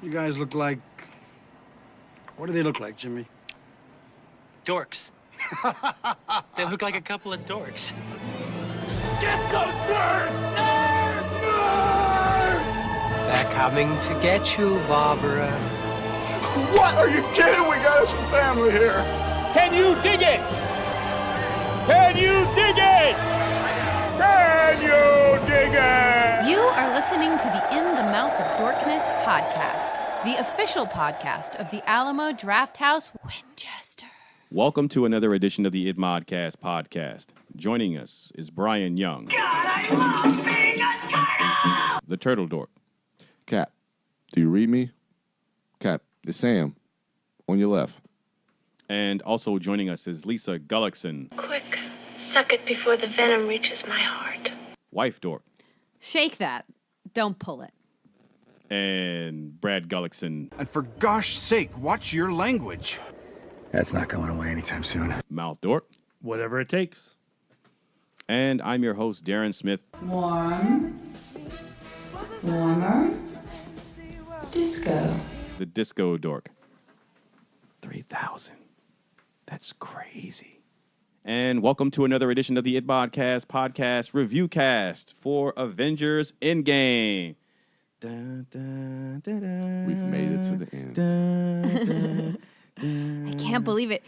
You guys look like... What do they look like, Jimmy? Dorks. They look like a couple of dorks. Get those nerds! Nerds! Nerds! They're coming to get you, Barbara. What? Are you kidding? We got us a family here. Can you dig it? Can you dig it? Can you dig it? You are listening to the In the Mouth of Dorkness podcast, the official podcast of the Alamo Drafthouse, Winchester. Welcome to another edition of the ITMOD podcast. Joining us is Brian Young. God, I love being a turtle! The Turtle Dork. Cap, do you read me? Cap, it's Sam, on your left. And also joining us is Lisa Gullickson. Quick, suck it before the venom reaches my heart. Wife Dork. Shake that. Don't pull it. And Brad Gullickson. And for gosh sake, watch your language. That's not going away anytime soon. Mouth Dork. Whatever it takes. And I'm your host, Darren Smith. Warm. Warmer. Disco. The Disco Dork. 3,000. That's crazy. And welcome to another edition of the ITMOD podcast REVIEWcast for Avengers Endgame. Dun, dun, dun, dun, We've made it to the end. I can't believe it.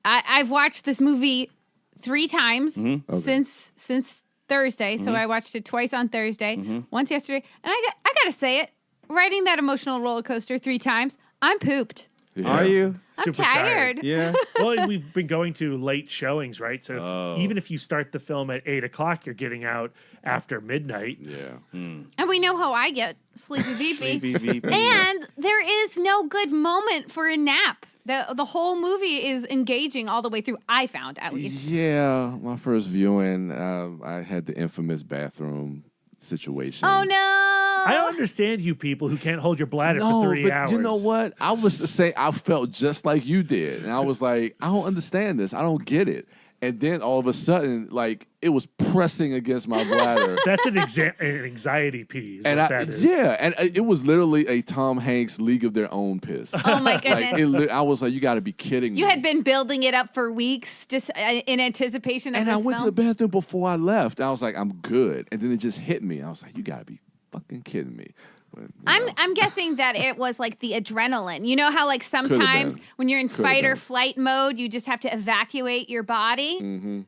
I've watched this movie 3 times since Thursday. So I watched it twice on Thursday, once yesterday. And I got to say it, riding that emotional roller coaster 3 times, I'm pooped. Yeah. Are you? I'm tired. Yeah. Well, we've been going to late showings, right? So even if you start the film at 8 o'clock, you're getting out after midnight. Yeah. And we know how I get, sleepy beepy. Sleepy beepy. And there is no good moment for a nap. The whole movie is engaging all the way through, I found, at least. Yeah, my first viewing, I had the infamous bathroom situation. Oh, no. I don't understand you people who can't hold your bladder for 30 hours. You know what? I was the same. I felt just like you did. And I was like, I don't understand this. I don't get it. And then all of a sudden, like, it was pressing against my bladder. That's an anxiety pee. And that is. Yeah, and it was literally a Tom Hanks League of Their Own piss. Oh, my goodness. Like, I was like, you got to be kidding me. You had been building it up for weeks just in anticipation of and this I went film? to the bathroom before I left. I was like, I'm good. And then it just hit me. I was like, you got to be fucking kidding me. But, I'm guessing that it was like the adrenaline. You know how like sometimes when you're in fight or flight mode, you just have to evacuate your body? Mm-hmm.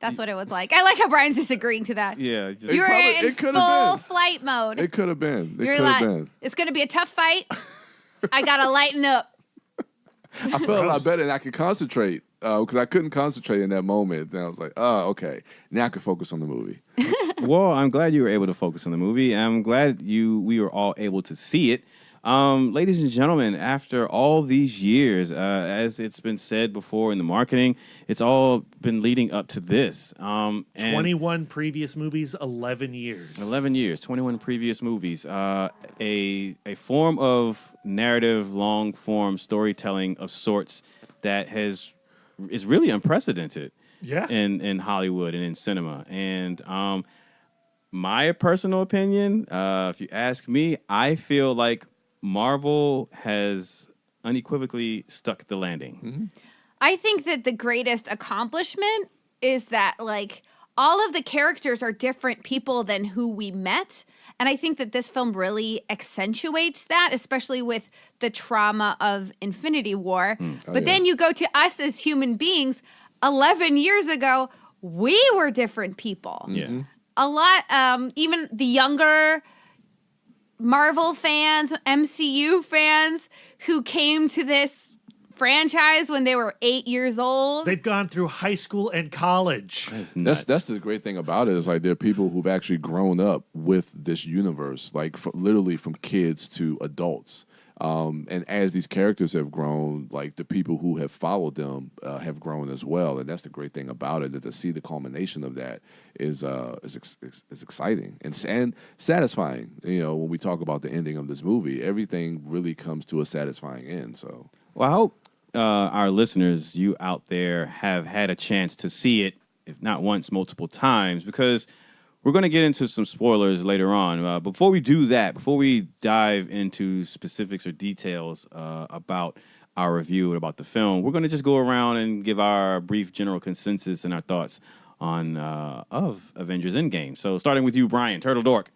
That's what it was like. I like how Brian's disagreeing to that. Yeah. You were in full flight mode. It could have been. You're like, it's going to be a tough fight. I got to lighten up. I felt a lot better and I could concentrate because I couldn't concentrate in that moment. And I was like, oh, okay. Now I can focus on the movie. Well, I'm glad you were able to focus on the movie. I'm glad we were all able to see it. Ladies and gentlemen, after all these years, as it's been said before in the marketing, it's all been leading up to this. 21 previous movies, 11 years. 11 years, 21 previous movies. A form of narrative, long-form storytelling of sorts that is really unprecedented. Yeah. In Hollywood and in cinema. And my personal opinion, if you ask me, I feel like Marvel has unequivocally stuck the landing. Mm-hmm. I think that the greatest accomplishment is that like all of the characters are different people than who we met. And I think that this film really accentuates that, especially with the trauma of Infinity War. Then you go to us as human beings. 11 years ago, we were different people. Yeah. A lot, even the younger Marvel fans, MCU fans who came to this franchise when they were 8 years old. They've gone through high school and college. That's the great thing about it is like there are people who've actually grown up with this universe, like literally from kids to adults. And as these characters have grown, like the people who have followed them have grown as well, and that's the great thing about it. That to see the culmination of that is exciting and satisfying. You know, when we talk about the ending of this movie, everything really comes to a satisfying end. So, well, I hope our listeners, you out there, have had a chance to see it, if not once, multiple times, because we're going to get into some spoilers later on. Before we do that, before we dive into specifics or details about our review and about the film, we're going to just go around and give our brief general consensus and our thoughts on of Avengers Endgame. So starting with you, Brian, Turtle Dork.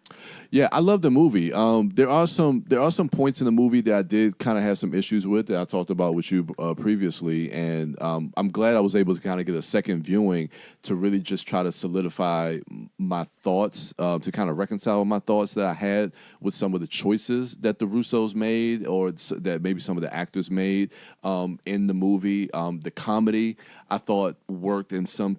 Yeah, I love the movie. There are some points in the movie that I did kind of have some issues with that I talked about with you previously, and I'm glad I was able to kind of get a second viewing to really just try to solidify my thoughts, to kind of reconcile my thoughts that I had with some of the choices that the Russos made or that maybe some of the actors made in the movie. The comedy I thought worked in some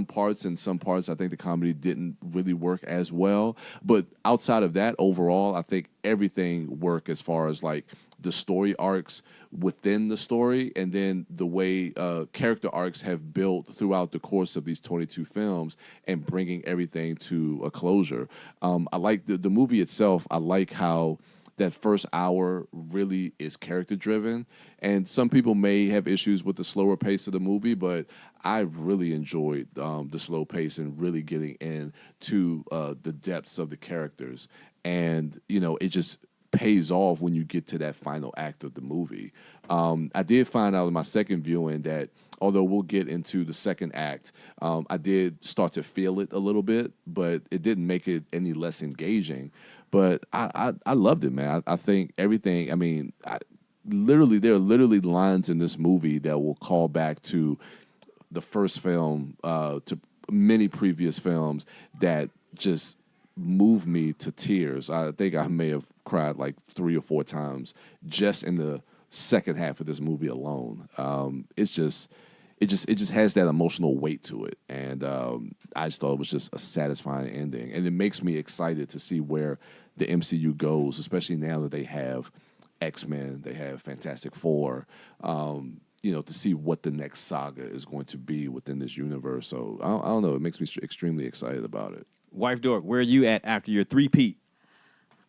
parts. In some parts, I think the comedy didn't really work as well. But outside of that, overall, I think everything worked as far as like the story arcs within the story, and then the way character arcs have built throughout the course of these 22 films and bringing everything to a closure. I like the movie itself. I like how that first hour really is character driven, and some people may have issues with the slower pace of the movie, but I really enjoyed the slow pace and really getting into the depths of the characters. And it just pays off when you get to that final act of the movie. I did find out in my second viewing that although we'll get into the second act, I did start to feel it a little bit, but it didn't make it any less engaging. But I loved it, man. I think everything, there are literally lines in this movie that will call back to the first film, to many previous films that just moved me to tears. I think I may have cried like 3 or 4 times just in the second half of this movie alone. It just has that emotional weight to it, and I just thought it was just a satisfying ending, and it makes me excited to see where the MCU goes, especially now that they have X-Men, they have Fantastic Four, to see what the next saga is going to be within this universe. So I don't know, it makes me extremely excited about it. Wife Dork, where are you at after your three-peat?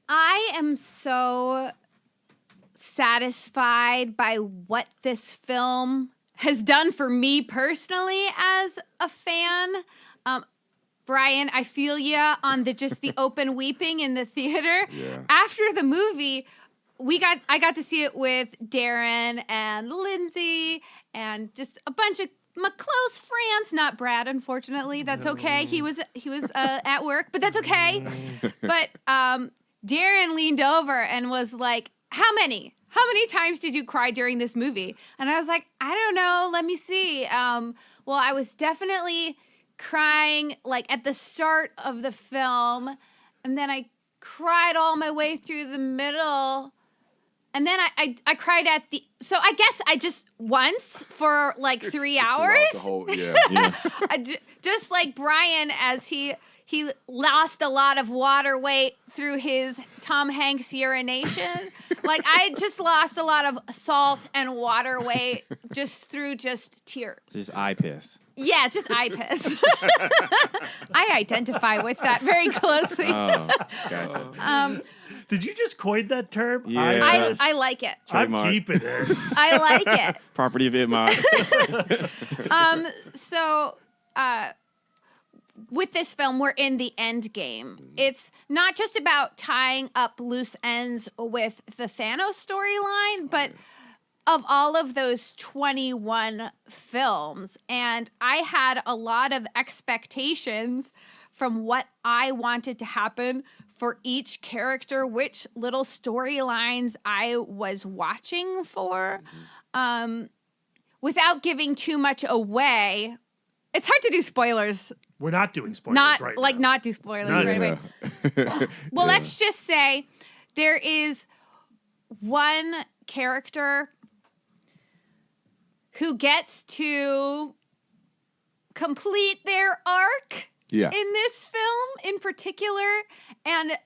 I am so satisfied by what this film has done for me personally as a fan. Brian, I feel you on the open weeping in the theater. Yeah. After the movie, I got to see it with Darren and Lindsay and just a bunch of my close friends. Not Brad, unfortunately. That's okay. He was at work, but that's okay. But Darren leaned over and was like, "How many times did you cry during this movie?" And I was like, "I don't know. Let me see." Well, I was definitely crying like at the start of the film, and then I cried all my way through the middle, and then I cried at the. So I guess I just once for like 3 hours. Yeah. Just like Brian, as he lost a lot of water weight through his Tom Hanks urination. Like I just lost a lot of salt and water weight just through tears. Just eye piss. Yeah, just eye piss. I identify with that very closely. Oh, gotcha. Did you just coin that term? Yeah. I like it. I'm Trademark. keeping this. I like it. Property of ITMOD. So with this film, we're in the end game. It's not just about tying up loose ends with the Thanos storyline, but of all of those 21 films. And I had a lot of expectations from what I wanted to happen for each character, which little storylines I was watching for. Without giving too much away, it's hard to do spoilers. We're not doing spoilers Not right like now. not do spoilers right away. Well, let's just say there is one character who gets to complete their arc in this film in particular. And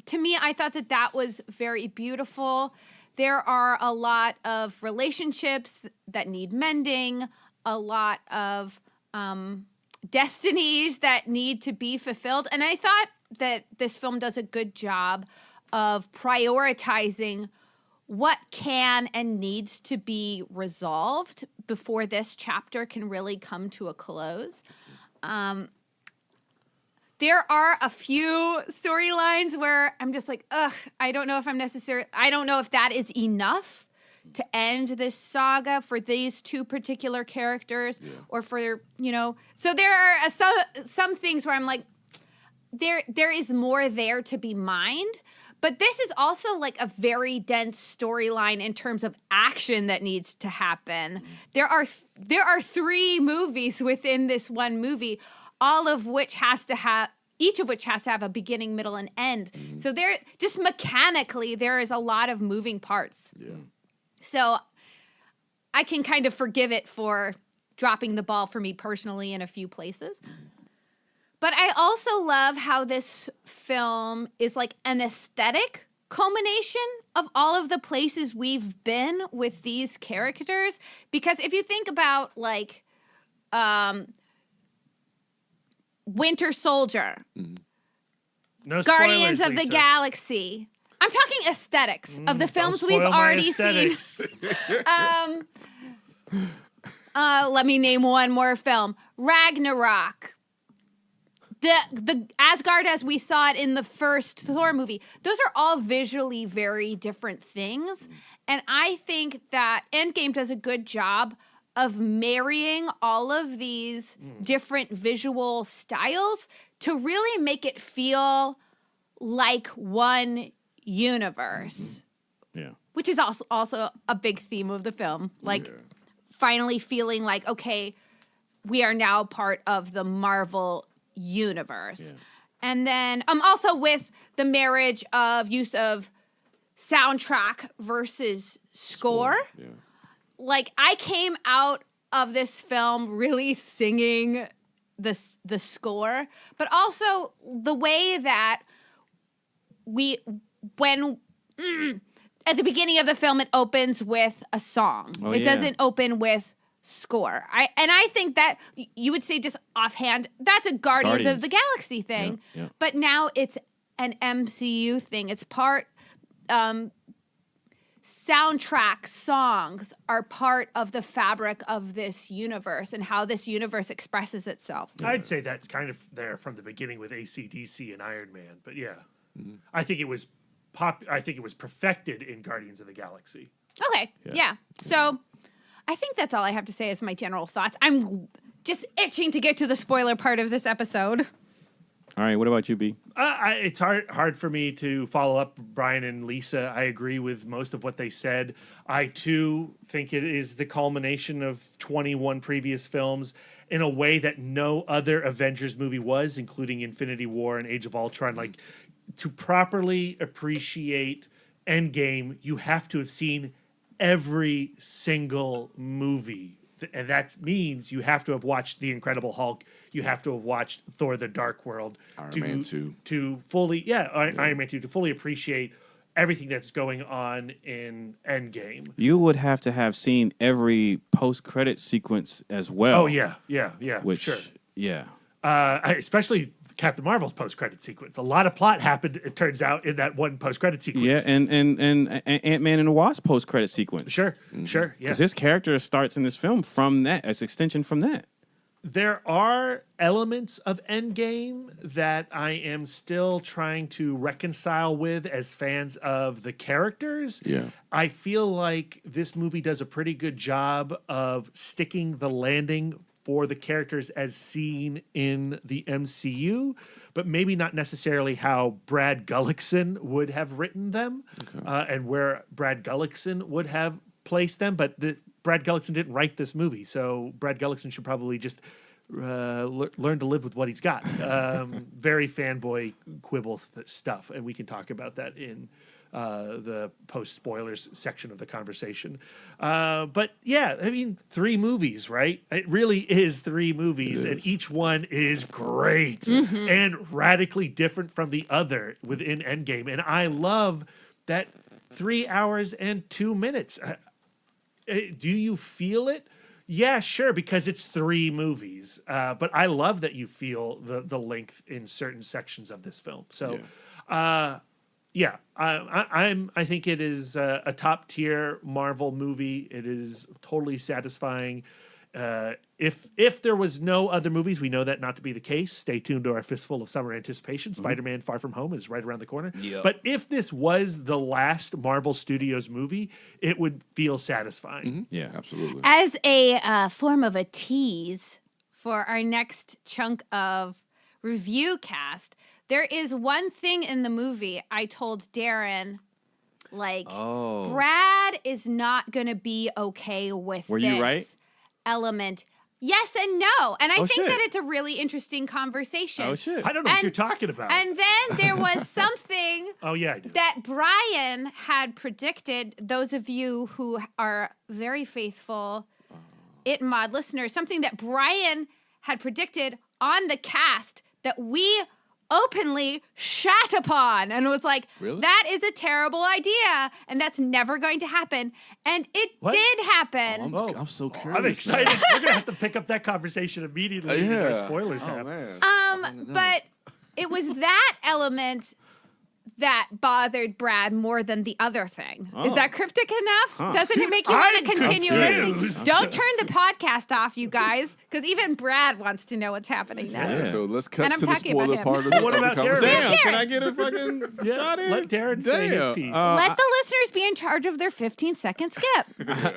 to me, I thought that was very beautiful. There are a lot of relationships that need mending, a lot of destinies that need to be fulfilled. And I thought that this film does a good job of prioritizing what can and needs to be resolved before this chapter can really come to a close. The there are a few storylines where I'm just like, ugh, I don't know if that is enough to end this saga for these two particular characters or for, so there are some things where I'm like, there is more there to be mined. But this is also like a very dense storyline in terms of action that needs to happen. There are 3 movies within this one movie, each of which has to have a beginning, middle, and end. So there, just mechanically, there is a lot of moving parts. Yeah. So I can kind of forgive it for dropping the ball for me personally in a few places. But I also love how this film is like an aesthetic culmination of all of the places we've been with these characters. Because if you think about like Winter Soldier, No Guardians spoilers, of the Lisa. Galaxy. I'm talking aesthetics of the films we've spoil my already seen. aesthetics. Let me name one more film. Ragnarok. The Asgard as we saw it in the first Thor movie. Those are all visually very different things. And I think that Endgame does a good job of marrying all of these different visual styles to really make it feel like one universe. Yeah. Which is also a big theme of the film. Like finally feeling like, okay, we are now part of the Marvel universe. And then also with the marriage of use of soundtrack versus score. Like I came out of this film really singing the score, but also the way that at the beginning of the film it opens with a song. It doesn't open with score. I think that you would say just offhand, that's a Guardians of the Galaxy thing. Yeah. But now it's an MCU thing. It's part soundtrack songs are part of the fabric of this universe and how this universe expresses itself. I'd say that's kind of there from the beginning with AC/DC and Iron Man. But I think it was perfected in Guardians of the Galaxy. Okay. Yeah. So I think that's all I have to say as my general thoughts. I'm just itching to get to the spoiler part of this episode. All right, what about you, B? It's hard for me to follow up Brian and Lisa. I agree with most of what they said. I, too, think it is the culmination of 21 previous films in a way that no other Avengers movie was, including Infinity War and Age of Ultron. Like, to properly appreciate Endgame, you have to have seen every single movie. And that means you have to have watched The Incredible Hulk. You have to have watched Thor: The Dark World. Iron Man 2. To fully, Iron Man 2, to fully appreciate everything that's going on in Endgame. You would have to have seen every post-credit sequence as well. Oh, yeah, Which, sure. Yeah. Especially Captain Marvel's post-credit sequence. A lot of plot happened, it turns out, in that one post-credit sequence. Yeah, and Ant-Man and the Wasp post-credit sequence. Sure, yes. Because his character starts in this film from that, as extension from that. There are elements of Endgame that I am still trying to reconcile with as fans of the characters. Yeah. I feel like this movie does a pretty good job of sticking the landing for the characters as seen in the MCU, but maybe not necessarily how Brad Gullickson would have written them, and where Brad Gullickson would have placed them. But Brad Gullickson didn't write this movie, so Brad Gullickson should probably just learn to live with what he's got. Very fanboy quibble stuff, and we can talk about that in the post-spoilers section of the conversation. But yeah, I mean, 3 movies, right? It really is 3 movies, and each one is great and radically different from the other within Endgame. And I love that 3 hours and 2 minutes. Do you feel it? Yeah, sure, because it's 3 movies. But I love that you feel the length in certain sections of this film. So, I think it is a top tier Marvel movie. It is totally satisfying. If there was no other movies, we know that not to be the case. Stay tuned to our fistful of summer anticipation. Spider-Man: Far From Home is right around the corner. Yep. But if this was the last Marvel Studios movie, it would feel satisfying. Yeah, absolutely. As a form of a tease for our next chunk of review cast, there is one thing in the movie I told Darren, like, Brad is not going to be okay with Were this you right? element. Yes and no. And I think shit. that it's a really interesting conversation. Oh, shit. I don't know what you're talking about. And then there was something Oh, yeah, I do. that Brian had predicted. Those of you who are very faithful ITMOD listeners, something that Brian had predicted on the cast that we openly shat upon and was like, Really? that is a terrible idea and that's never going to happen. And it did happen. I'm so curious. I'm excited. We're going to have to pick up that conversation immediately. Yeah. Our spoilers have. Man. But it was that element that bothered Brad more than the other thing. Is that cryptic enough? Doesn't it make you want to continue listening? Don't turn the podcast off, you guys, because even Brad wants to know what's happening now. Yeah. So let's cut And I'm to the talking about spoiler him. part of the What about Darren? conversation. Darren. Can I get a fucking shot in? Let Darren say his Damn. piece. Let the listeners be in charge of their 15-second skip.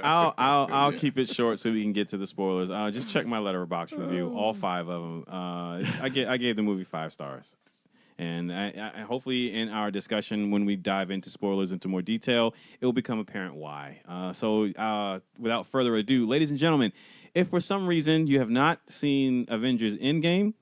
I'll keep it short so we can get to the spoilers. Just check my letterbox review, all 5 of them. I gave the movie 5 stars. And I hopefully in our discussion, when we dive into spoilers into more detail, it will become apparent why. So without further ado, ladies and gentlemen, if for some reason you have not seen Avengers Endgame,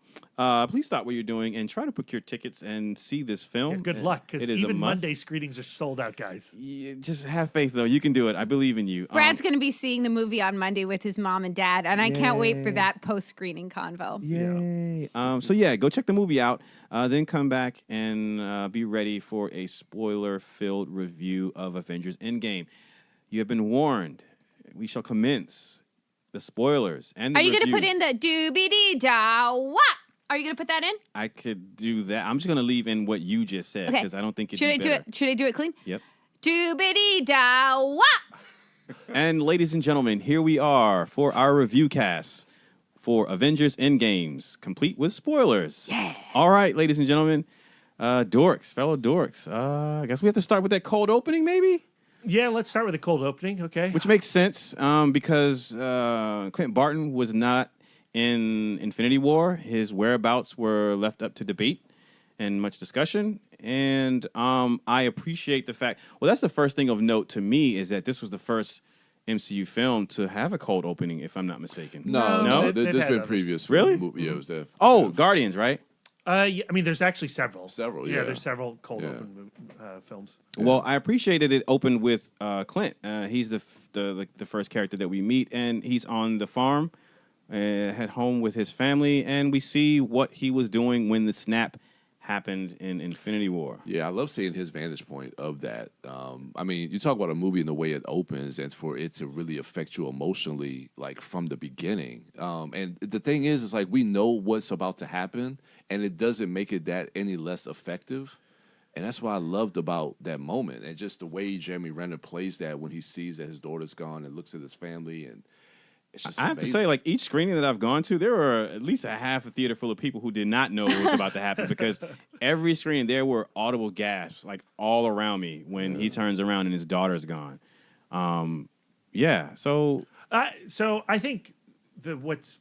please stop what you're doing and try to procure tickets and see this film. Yeah, good luck, because It is a even must. Monday screenings are sold out, guys. Just have faith, though. You can do it. I believe in you. Brad's going to be seeing the movie on Monday with his mom and dad, and I can't wait for Yay. that post-screening convo. Yay. So yeah, go check the movie out. Then come back and be ready for a spoiler-filled review of Avengers Endgame. You have been warned. We shall commence the spoilers and the Are you going to review. put in the doobie-dee-da-wah? Are you going to put that in? I could do that. I'm just going to leave in what you just said Okay. because I don't think it's Should I do better. it? Should I do it clean? Yep. Doobie-dee-da-wah! And ladies and gentlemen, here we are for our review cast for Avengers Endgames, complete with spoilers. Yeah. All right, ladies and gentlemen, dorks, fellow dorks. I guess we have to start with that cold opening, maybe? Yeah, let's start with the cold opening, okay? Which makes sense because Clint Barton was not in Infinity War. His whereabouts were left up to debate and much discussion. And I appreciate the fact, well, that's the first thing of note to me is that this was the first MCU film to have a cold opening, if I'm not mistaken. No, they've there's had been others. previous. Really? Yeah, it was there. Oh, Guardians, right? Yeah, I mean, there's actually several. Yeah. There's several cold open films. Well, I appreciated it opened with Clint. He's the first character that we meet, and he's on the farm, at home with his family, and we see what he was doing when the snap happened in Infinity War. Yeah, I love seeing his vantage point of that. I mean, you talk about a movie and the way it opens, and for it to really affect you emotionally, like from the beginning. And the thing is, like we know what's about to happen, and it doesn't make it that any less effective. And that's what I loved about that moment, and just the way Jeremy Renner plays that when he sees that his daughter's gone and looks at his family, and it's just I have to amazing. say, like, each screening that I've gone to, there were at least a half a theater full of people who did not know what was about to happen because every screen there were audible gasps, like, all around me when he turns around and his daughter's gone. So I think what's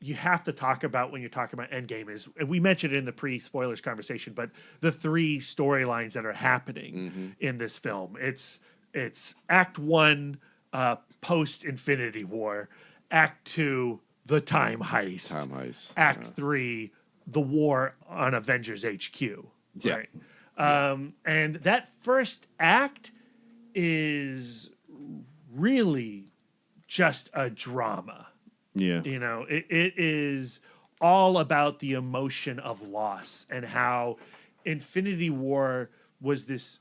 you have to talk about when you're talking about Endgame is, and we mentioned it in the pre-spoilers conversation, but the 3 storylines that are happening in this film. It's Act 1, post Infinity War, Act 2, the time heist, Act 3, the war on Avengers HQ. Yeah. Right. And that first act is really just a drama. yeah. You know, it is all about the emotion of loss and how Infinity War was this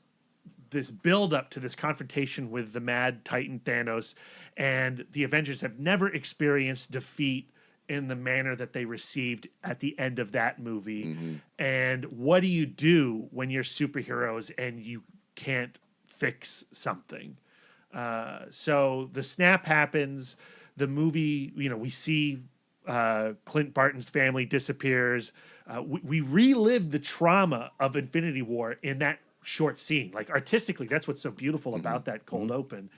build up to this confrontation with the mad Titan Thanos, and the Avengers have never experienced defeat in the manner that they received at the end of that movie. And what do you do when you're superheroes and you can't fix something? So the snap happens. the movie, we see Clint Barton's family disappears. We relive the trauma of Infinity War in that short scene. Like artistically, that's what's so beautiful about that cold open.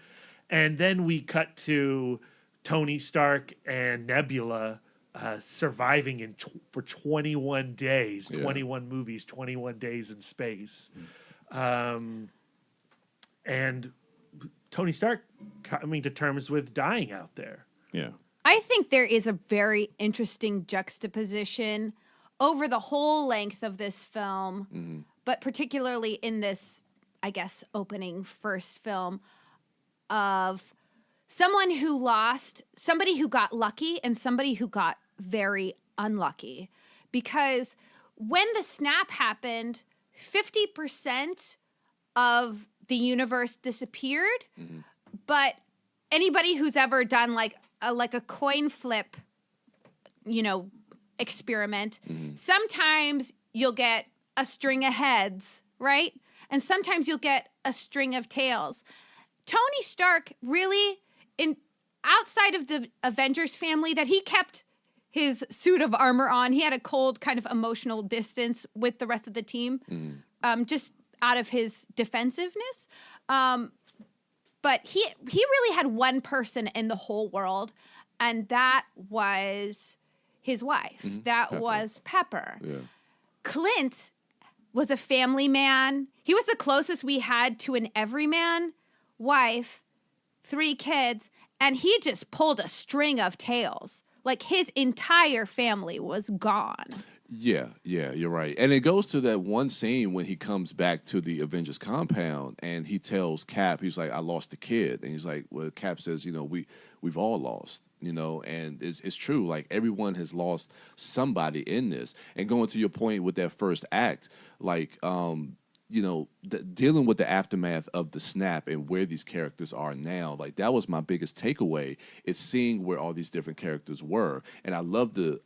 And then we cut to Tony Stark and Nebula surviving for 21 days, 21 movies, 21 days in space. And Tony Stark coming to terms with dying out there. Yeah. I think there is a very interesting juxtaposition over the whole length of this film, but particularly in this, I guess, opening first film, of someone who lost, somebody who got lucky and somebody who got very unlucky. Because when the snap happened, 50% of the universe disappeared, but anybody who's ever done like a coin flip, experiment, sometimes you'll get a string of heads, right? And sometimes you'll get a string of tails. Tony Stark really, outside of the Avengers family, that he kept his suit of armor on. He had a cold kind of emotional distance with the rest of the team, just out of his defensiveness. But he really had one person in the whole world, and that was his wife. That was Pepper. Yeah. Clint was a family man. He was the closest we had to an everyman, wife, 3 kids, and he just pulled a string of tails. Like his entire family was gone. Yeah, you're right. And it goes to that one scene when he comes back to the Avengers compound and he tells Cap, he's like, I lost a kid. And he's like, well, Cap says, we've all lost, and it's true. Like everyone has lost somebody in this. And going to your point with that first act, like, dealing with the aftermath of the snap and where these characters are now, like that was my biggest takeaway. It's seeing where all these different characters were. And I love the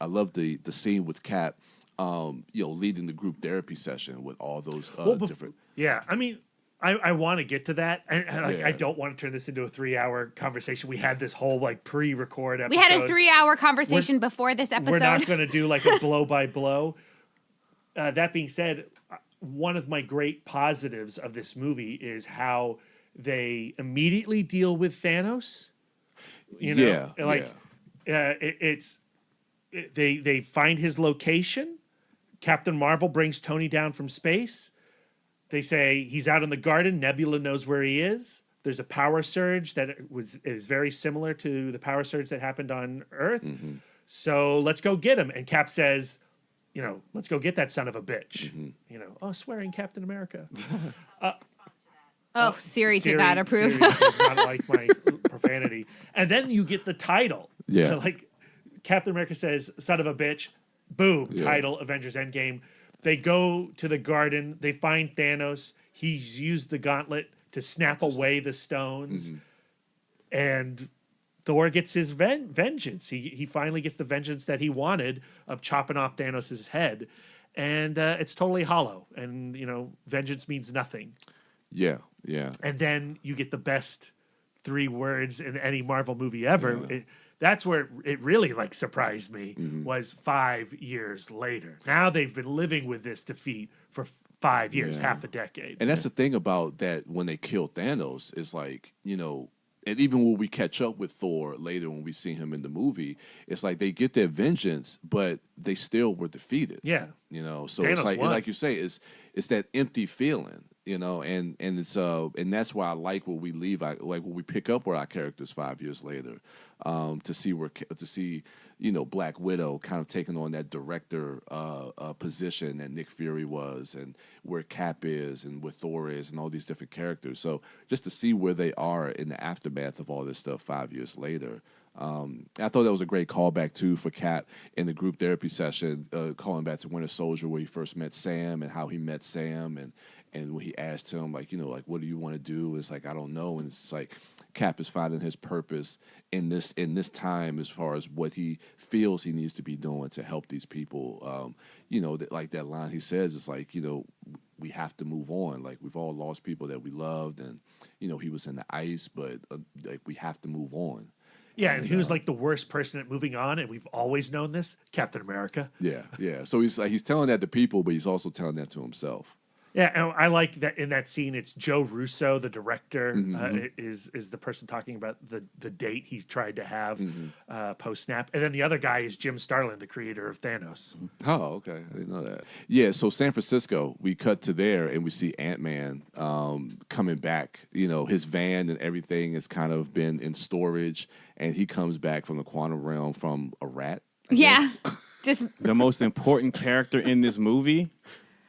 scene with Cap, leading the group therapy session with all those different. Yeah, I mean, I want to get to that, and I don't want to turn this into a 3-hour conversation. We had this whole pre-record episode. We had a 3-hour conversation before this episode. We're not going to do a blow by blow. That being said, one of my great positives of this movie is how they immediately deal with Thanos. They find his location. Captain Marvel brings Tony down from space. They say he's out in the garden. Nebula knows where he is. There's a power surge that is very similar to the power surge that happened on Earth. So let's go get him. And Cap says, let's go get that son of a bitch. Swearing Captain America. Siri did not approve. Siri does not like my profanity. And then you get the title. Yeah. Captain America says, son of a bitch. Boom. Yeah. Title, Avengers Endgame. They go to the garden. They find Thanos. He's used the gauntlet to snap away the stones. And Thor gets his vengeance. He finally gets the vengeance that he wanted of chopping off Thanos' head. And it's totally hollow. And, vengeance means nothing. Yeah. And then you get the best 3 words in any Marvel movie ever. Yeah. That's where it really surprised me, was 5 years later. Now they've been living with this defeat for 5 years, half a decade. And that's the thing about that when they kill Thanos is and even when we catch up with Thor later when we see him in the movie, it's like they get their vengeance, but they still were defeated. Yeah. So Thanos it's won. like you say, it's that empty feeling, and it's and that's why I like what we leave, like when we pick up where our characters 5 years later, to see Black Widow kind of taking on that director position that Nick Fury was, and where Cap is, and where Thor is, and all these different characters. So just to see where they are in the aftermath of all this stuff 5 years later. I thought that was a great callback too for Cap in the group therapy session, calling back to Winter Soldier where he first met Sam and how he met Sam, and when he asked him what do you want to do? It's like, I don't know. And it's like Cap is finding his purpose in this time as far as what he feels he needs to be doing to help these people. That line he says, it's like, we have to move on. Like we've all lost people that we loved, and he was in the ice, but we have to move on. Yeah, and who's like the worst person at moving on, and we've always known this? Captain America. Yeah. So he's telling that to people, but he's also telling that to himself. Yeah, and I like that in that scene. It's Joe Russo, the director, is the person talking about the date he tried to have post snap, and then the other guy is Jim Starlin, the creator of Thanos. Oh, okay, I didn't know that. Yeah, so San Francisco, we cut to there, and we see Ant-Man coming back. You know, his van and everything has kind of been in storage, and he comes back from the quantum realm from a rat. I guess. Just The most important character in this movie.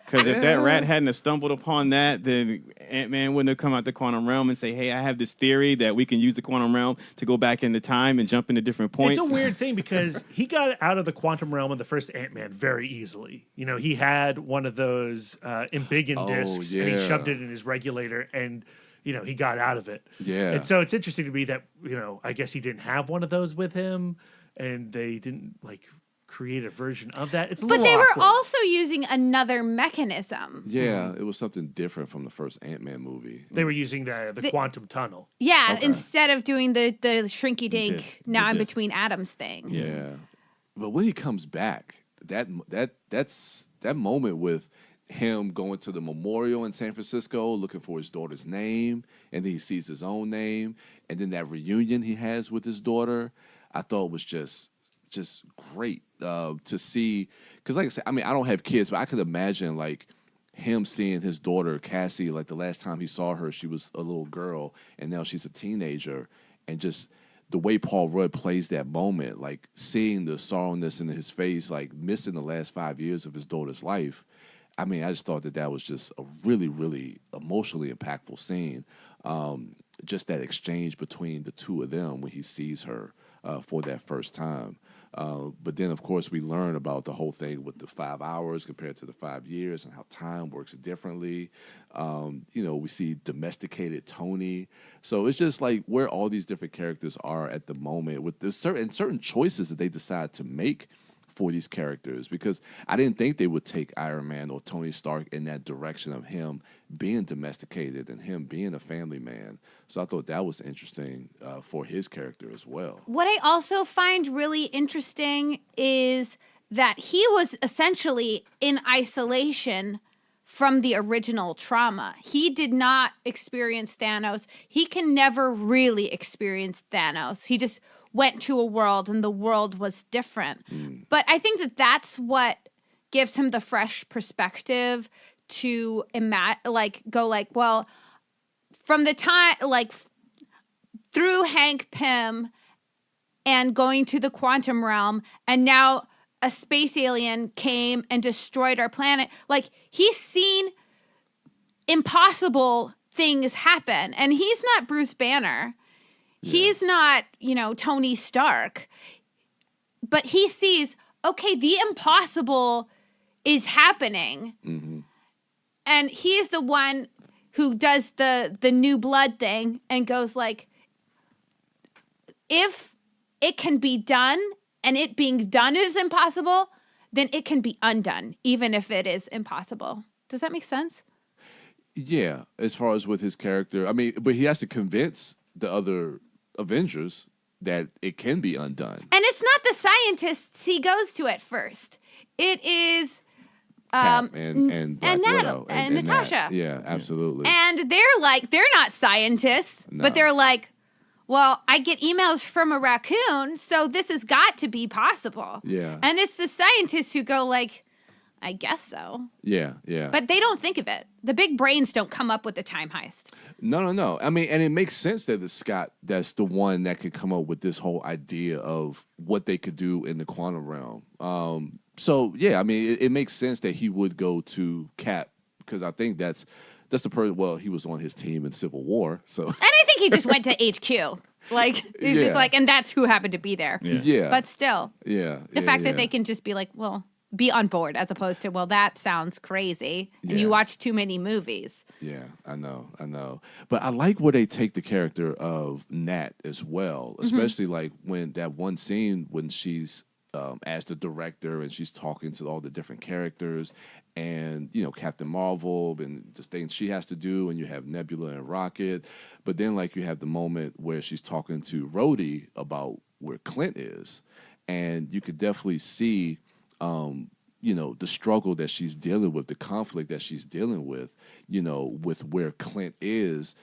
Because if that rat hadn't have stumbled upon that, then Ant-Man wouldn't have come out the quantum realm and say, hey, I have this theory that we can use the quantum realm to go back into time and jump into different points. It's a weird thing because he got out of the quantum realm in the first Ant-Man very easily. You know, he had one of those Embiggen discs and he shoved it in his regulator and, you know, he got out of it. Yeah. And so it's interesting to me that, you know, I guess he didn't have one of those with him and they didn't like create a version of that. It's a but little they awkward. were also using another mechanism. Yeah, it was something different from the first Ant-Man movie. They were using the quantum tunnel. Yeah, instead of doing the shrinky dink now in between atoms thing. Yeah. But when he comes back, that moment with him going to the memorial in San Francisco looking for his daughter's name, and then he sees his own name, and then that reunion he has with his daughter, I thought was just great to see. Because like I said, I mean, I don't have kids, but I could imagine like him seeing his daughter Cassie, like the last time he saw her, she was a little girl, and now she's a teenager, and just the way Paul Rudd plays that moment, like seeing the sorrowness in his face, like missing the last 5 years of his daughter's life. I mean, I just thought that was just a really, really emotionally impactful scene. Just that exchange between the two of them when he sees her for that first time. But then, of course, we learn about the whole thing with the 5 hours compared to the 5 years and how time works differently. You know, we see domesticated Tony. So it's just like where all these different characters are at the moment with the certain choices that they decide to make for these characters, because I didn't think they would take Iron Man or Tony Stark in that direction of him being domesticated and him being a family man. So I thought that was interesting for his character as well. What I also find really interesting is that he was essentially in isolation from the original trauma. He did not experience Thanos. He can never really experience Thanos. He just went to a world and the world was different. But I think that that's what gives him the fresh perspective to well, from the time, through Hank Pym and going to the quantum realm, and now a space alien came and destroyed our planet. Like, he's seen impossible things happen, and he's not Bruce Banner. He's not, Tony Stark. But he sees, okay, the impossible is happening. Mm-hmm. And he's the one who does the new blood thing and goes like, if it can be done and it being done is impossible, then it can be undone, even if it is impossible. Does that make sense? Yeah, as far as with his character. I mean, but he has to convince the other Avengers that it can be undone. And it's not the scientists he goes to at first. It is Cap and Black Widow and Natasha. Nat. Yeah, absolutely. And they're not scientists, but they're like, well, I get emails from a raccoon, so this has got to be possible. Yeah. And it's the scientists who go like, I guess so. Yeah. But they don't think of it. The big brains don't come up with the time heist. No. I mean, and it makes sense that it's Scott that's the one that could come up with this whole idea of what they could do in the quantum realm. So, yeah, I mean, it makes sense that he would go to Cap, because I think that's the person, well, he was on his team in Civil War, so. And I think he just went to HQ. Like, he's just like, and that's who happened to be there. Yeah. But still. Yeah. The fact that they can just be like, well, be on board, as opposed to, well, that sounds crazy, and you watch too many movies. Yeah, I know. But I like where they take the character of Nat as well, especially like when that one scene when she's as the director, and she's talking to all the different characters, and Captain Marvel and the things she has to do, and you have Nebula and Rocket, but then like you have the moment where she's talking to Rhodey about where Clint is, and you could definitely see the struggle that she's dealing with, the conflict that she's dealing with, with where Clint is,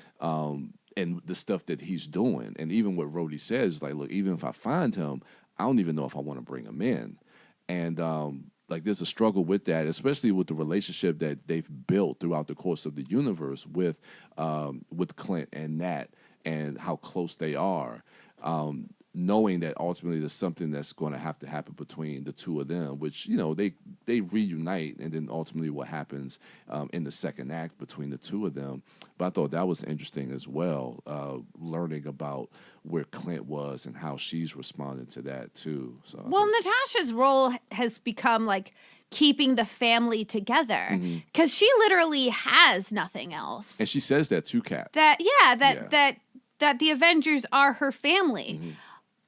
and the stuff that he's doing. And even what Rhodey says, like, look, even if I find him, I don't even know if I want to bring him in. And like there's a struggle with that, especially with the relationship that they've built throughout the course of the universe with Clint and Nat, and how close they are. Knowing that ultimately there's something that's going to have to happen between the two of them, which, they reunite, and then ultimately what happens in the second act between the two of them. But I thought that was interesting as well, learning about where Clint was and how she's responding to that too. So well, Natasha's role has become like keeping the family together, because she literally has nothing else. And she says that to Cap. That the Avengers are her family.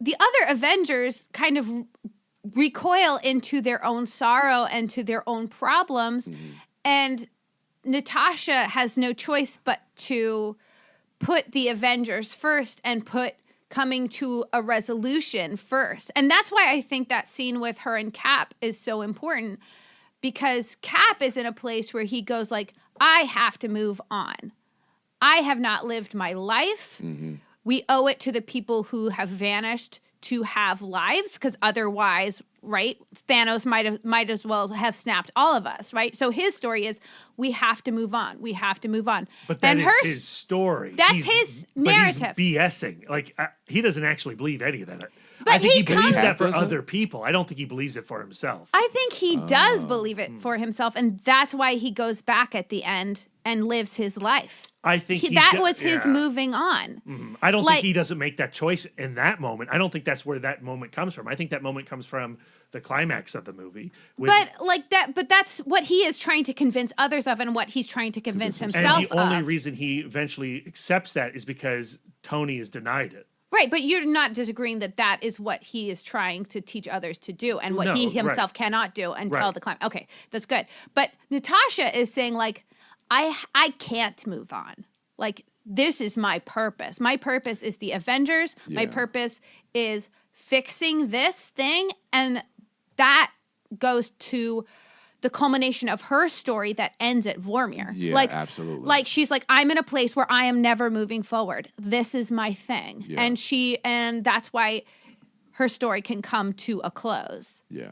The other Avengers kind of recoil into their own sorrow and to their own problems. And Natasha has no choice but to put the Avengers first and put coming to a resolution first. And that's why I think that scene with her and Cap is so important, because Cap is in a place where he goes like, I have to move on. I have not lived my life. We owe it to the people who have vanished to have lives, because otherwise, right, Thanos might as well have snapped all of us, right? So his story is, we have to move on. We have to move on. But that is his story. That's his narrative. But he's BSing. Like, he doesn't actually believe any of that. But I think he believes comes- that for other people. I don't think he believes it for himself. I think he does believe it for himself, and that's why he goes back at the end and lives his life. I think that was his moving on. I don't think he doesn't make that choice in that moment. I don't think that's where that moment comes from. I think that moment comes from the climax of the movie. But that's what he is trying to convince others of, and what he's trying to convince himself and the only of. reason he eventually accepts that is because Tony is denied it. Right, but you're not disagreeing that is what he is trying to teach others to do, and what he himself cannot do until the climb. Okay, that's good. But Natasha is saying, like, I can't move on. Like, this is my purpose. My purpose is the Avengers. Yeah. My purpose is fixing this thing, and that goes to the culmination of her story that ends at Vormir. Yeah, absolutely. Like, she's like, I'm in a place where I am never moving forward. This is my thing. Yeah. And that's why her story can come to a close. Yeah.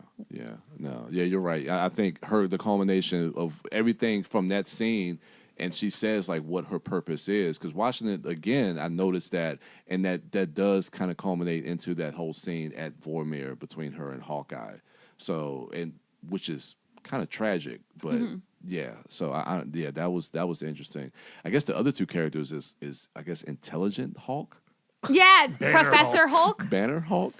No, you're right. I think the culmination of everything from that scene, and she says like what her purpose is, because watching it again, I noticed that, and that does kind of culminate into that whole scene at Vormir between her and Hawkeye. So, and which is kind of tragic, but yeah. So that was interesting. I guess the other two characters is I guess Intelligent Hulk. Yeah, Professor Hulk. Banner Hulk.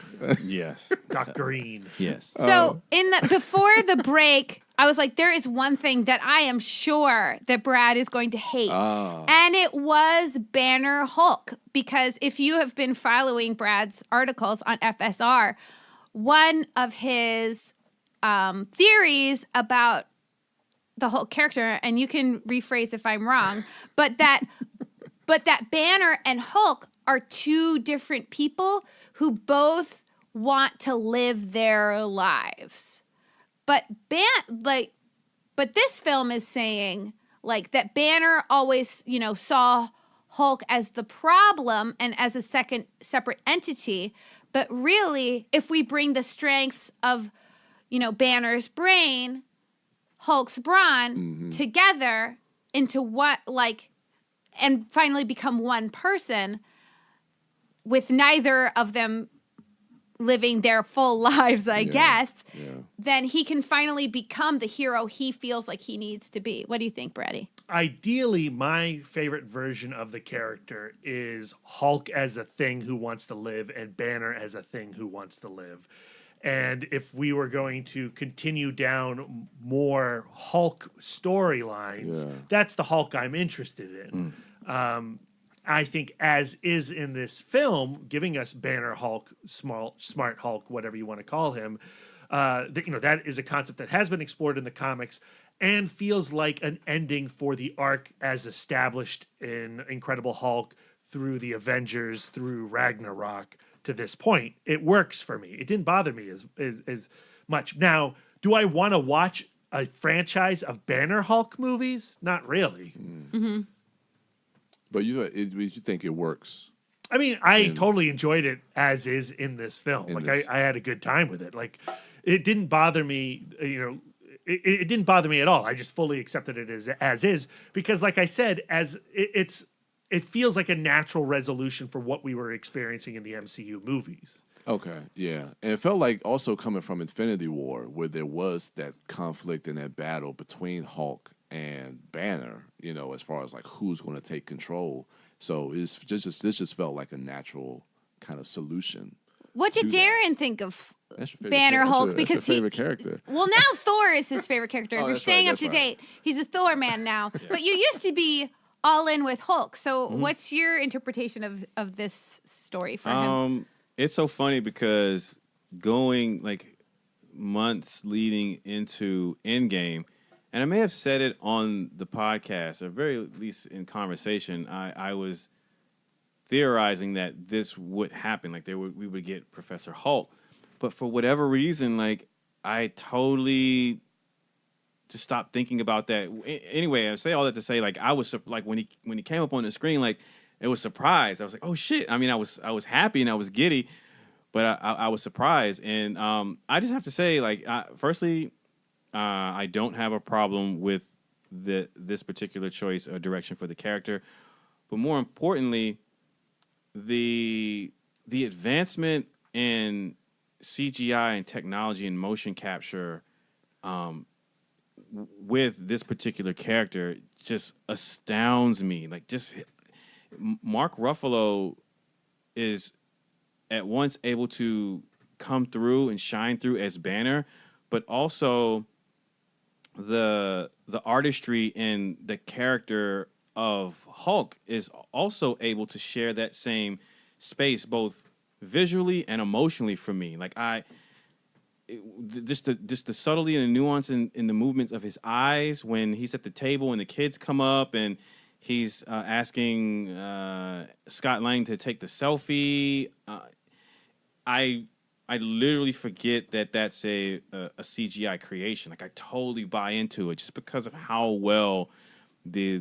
Yes. Doc Green. Yes. So before the break, I was like, there is one thing that I am sure that Brad is going to hate. And it was Banner Hulk. Because if you have been following Brad's articles on FSR, one of his theories about the Hulk character, and you can rephrase if I'm wrong, but that Banner and Hulk are two different people who both want to live their lives. But this film is saying like that Banner always, saw Hulk as the problem and as a separate entity, but really if we bring the strengths of Banner's brain, Hulk's brawn together into and finally become one person with neither of them living their full lives, I guess, then he can finally become the hero he feels like he needs to be. What do you think, Brady? Ideally, my favorite version of the character is Hulk as a thing who wants to live and Banner as a thing who wants to live. And if we were going to continue down more Hulk storylines, that's the Hulk I'm interested in. I think as is in this film, giving us Banner Hulk, smart Hulk, whatever you want to call him, That is a concept that has been explored in the comics and feels like an ending for the arc as established in Incredible Hulk through the Avengers, through Ragnarok to this point. It works for me. It didn't bother me as much. Now, do I want to watch a franchise of Banner Hulk movies? Not really. Mm-hmm. But you think it works? I mean, I totally enjoyed it as is in this film. I had a good time with it. Like, it didn't bother me. It didn't bother me at all. I just fully accepted it as is because, like I said, it feels like a natural resolution for what we were experiencing in the MCU movies. Okay, yeah. And it felt like also coming from Infinity War, where there was that conflict and that battle between Hulk and Banner, as far as like who's going to take control. So this just felt like a natural kind of solution. What did Darren think of character. Banner Hulk? That's Because your favorite character. Well, now Thor is his favorite character. If you're that's staying right, up to that's right. date, he's a Thor man now. But you used to be all in with Hulk. So what's your interpretation of this story for him? It's so funny because going like months leading into Endgame, and I may have said it on the podcast, or very least in conversation, I was theorizing that this would happen. Like we would get Professor Hulk. But for whatever reason, like I totally just stopped thinking about that. Anyway, I say all that to say, like I was like when he came up on the screen, like it was surprised. I was like, oh shit. I mean, I was happy and I was giddy, but I was surprised. And I just have to say, like, firstly, I don't have a problem with this particular choice or direction for the character, but more importantly, the advancement in CGI and technology and motion capture with this particular character just astounds me. Like, just Mark Ruffalo is at once able to come through and shine through as Banner, but also the artistry in the character of Hulk is also able to share that same space, both visually and emotionally for me. Like just the subtlety and the nuance in the movements of his eyes when he's at the table and the kids come up and he's asking Scott Lang to take the selfie. I literally forget that that's a CGI creation. Like I totally buy into it just because of how well the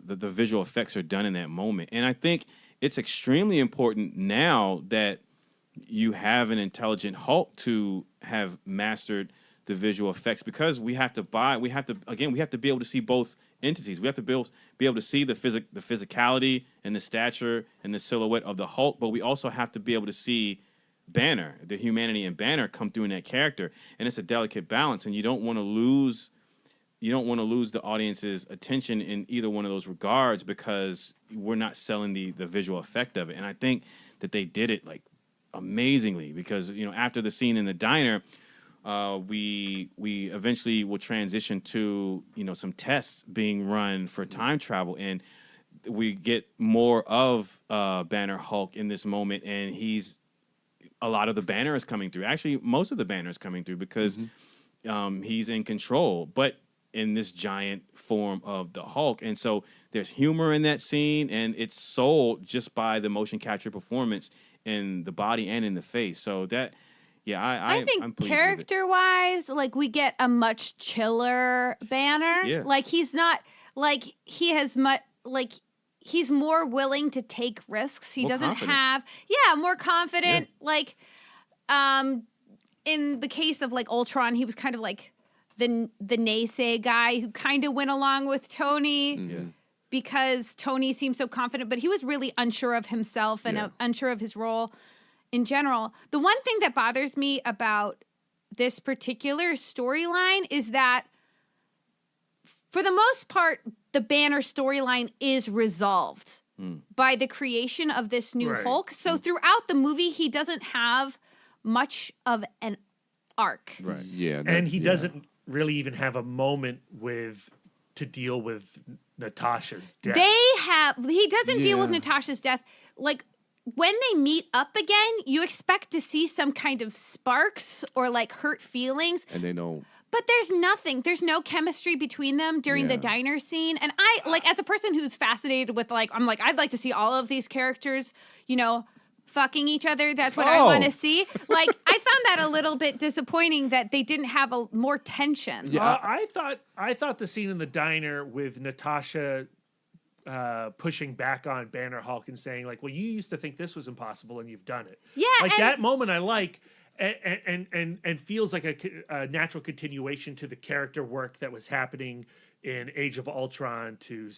visual effects are done in that moment. And I think it's extremely important now that you have an intelligent Hulk to have mastered the visual effects, because we have to be able to see both entities. We have to be able to see the physicality and the stature and the silhouette of the Hulk, but we also have to be able to see Banner, the humanity in Banner come through in that character. And it's a delicate balance, and you don't want to lose the audience's attention in either one of those regards because we're not selling the visual effect of it. And I think that they did it like amazingly, because after the scene in the diner, we eventually will transition to some tests being run for time travel, and we get more of Banner Hulk in this moment, and a lot of the banner is coming through. Actually, most of the banner is coming through because he's in control, but in this giant form of the Hulk. And so there's humor in that scene, and it's sold just by the motion capture performance in the body and in the face. So that, I think I'm character-wise, like we get a much chiller Banner. Yeah. Like he's not like he has much like. He's more willing to take risks. He doesn't have, more confident. Yeah. Like, in the case of like Ultron, he was kind of like the naysay guy who kind of went along with Tony because Tony seemed so confident, but he was really unsure of himself and unsure of his role in general. The one thing that bothers me about this particular storyline is that, for the most part, the Banner storyline is resolved by the creation of this new Hulk. So throughout the movie, he doesn't have much of an arc. Right. Yeah. And he doesn't really even have a moment to deal with Natasha's death. He doesn't deal with Natasha's death. Like, when they meet up again, you expect to see some kind of sparks or like hurt feelings. And they don't. But there's nothing. There's no chemistry between them during the diner scene. And I, like, as a person who's fascinated with, like, I'm like, I'd like to see all of these characters, you know, fucking each other. That's what I want to see. Like, I found that a little bit disappointing that they didn't have more tension. Yeah, I thought the scene in the diner with Natasha pushing back on Banner Hulk and saying, like, well, you used to think this was impossible and you've done it. Yeah. Like, that moment I like. And feels like a natural continuation to the character work that was happening in Age of Ultron to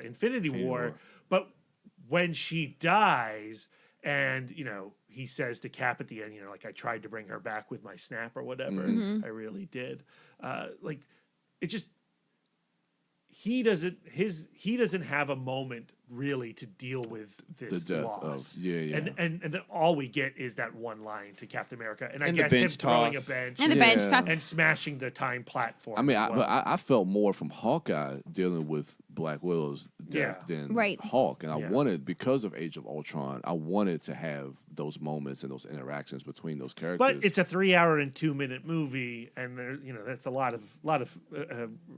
Infinity War. But when she dies, and you know, he says to Cap at the end, you know, like, I tried to bring her back with my snap or whatever. I really did. Like, it just he doesn't have a moment really to deal with this the death loss. Of And then all we get is that one line to Captain America, and I And guess the him bench throwing toss. a bench And the bench toss. and smashing the time platform. I mean, as well. I felt more from Hawkeye dealing with Black Widow's death than Right. Hulk, and I wanted, because of Age of Ultron, I wanted to have those moments and those interactions between those characters. But it's a 3 hour and 2 minute movie, and there, you know, that's a lot of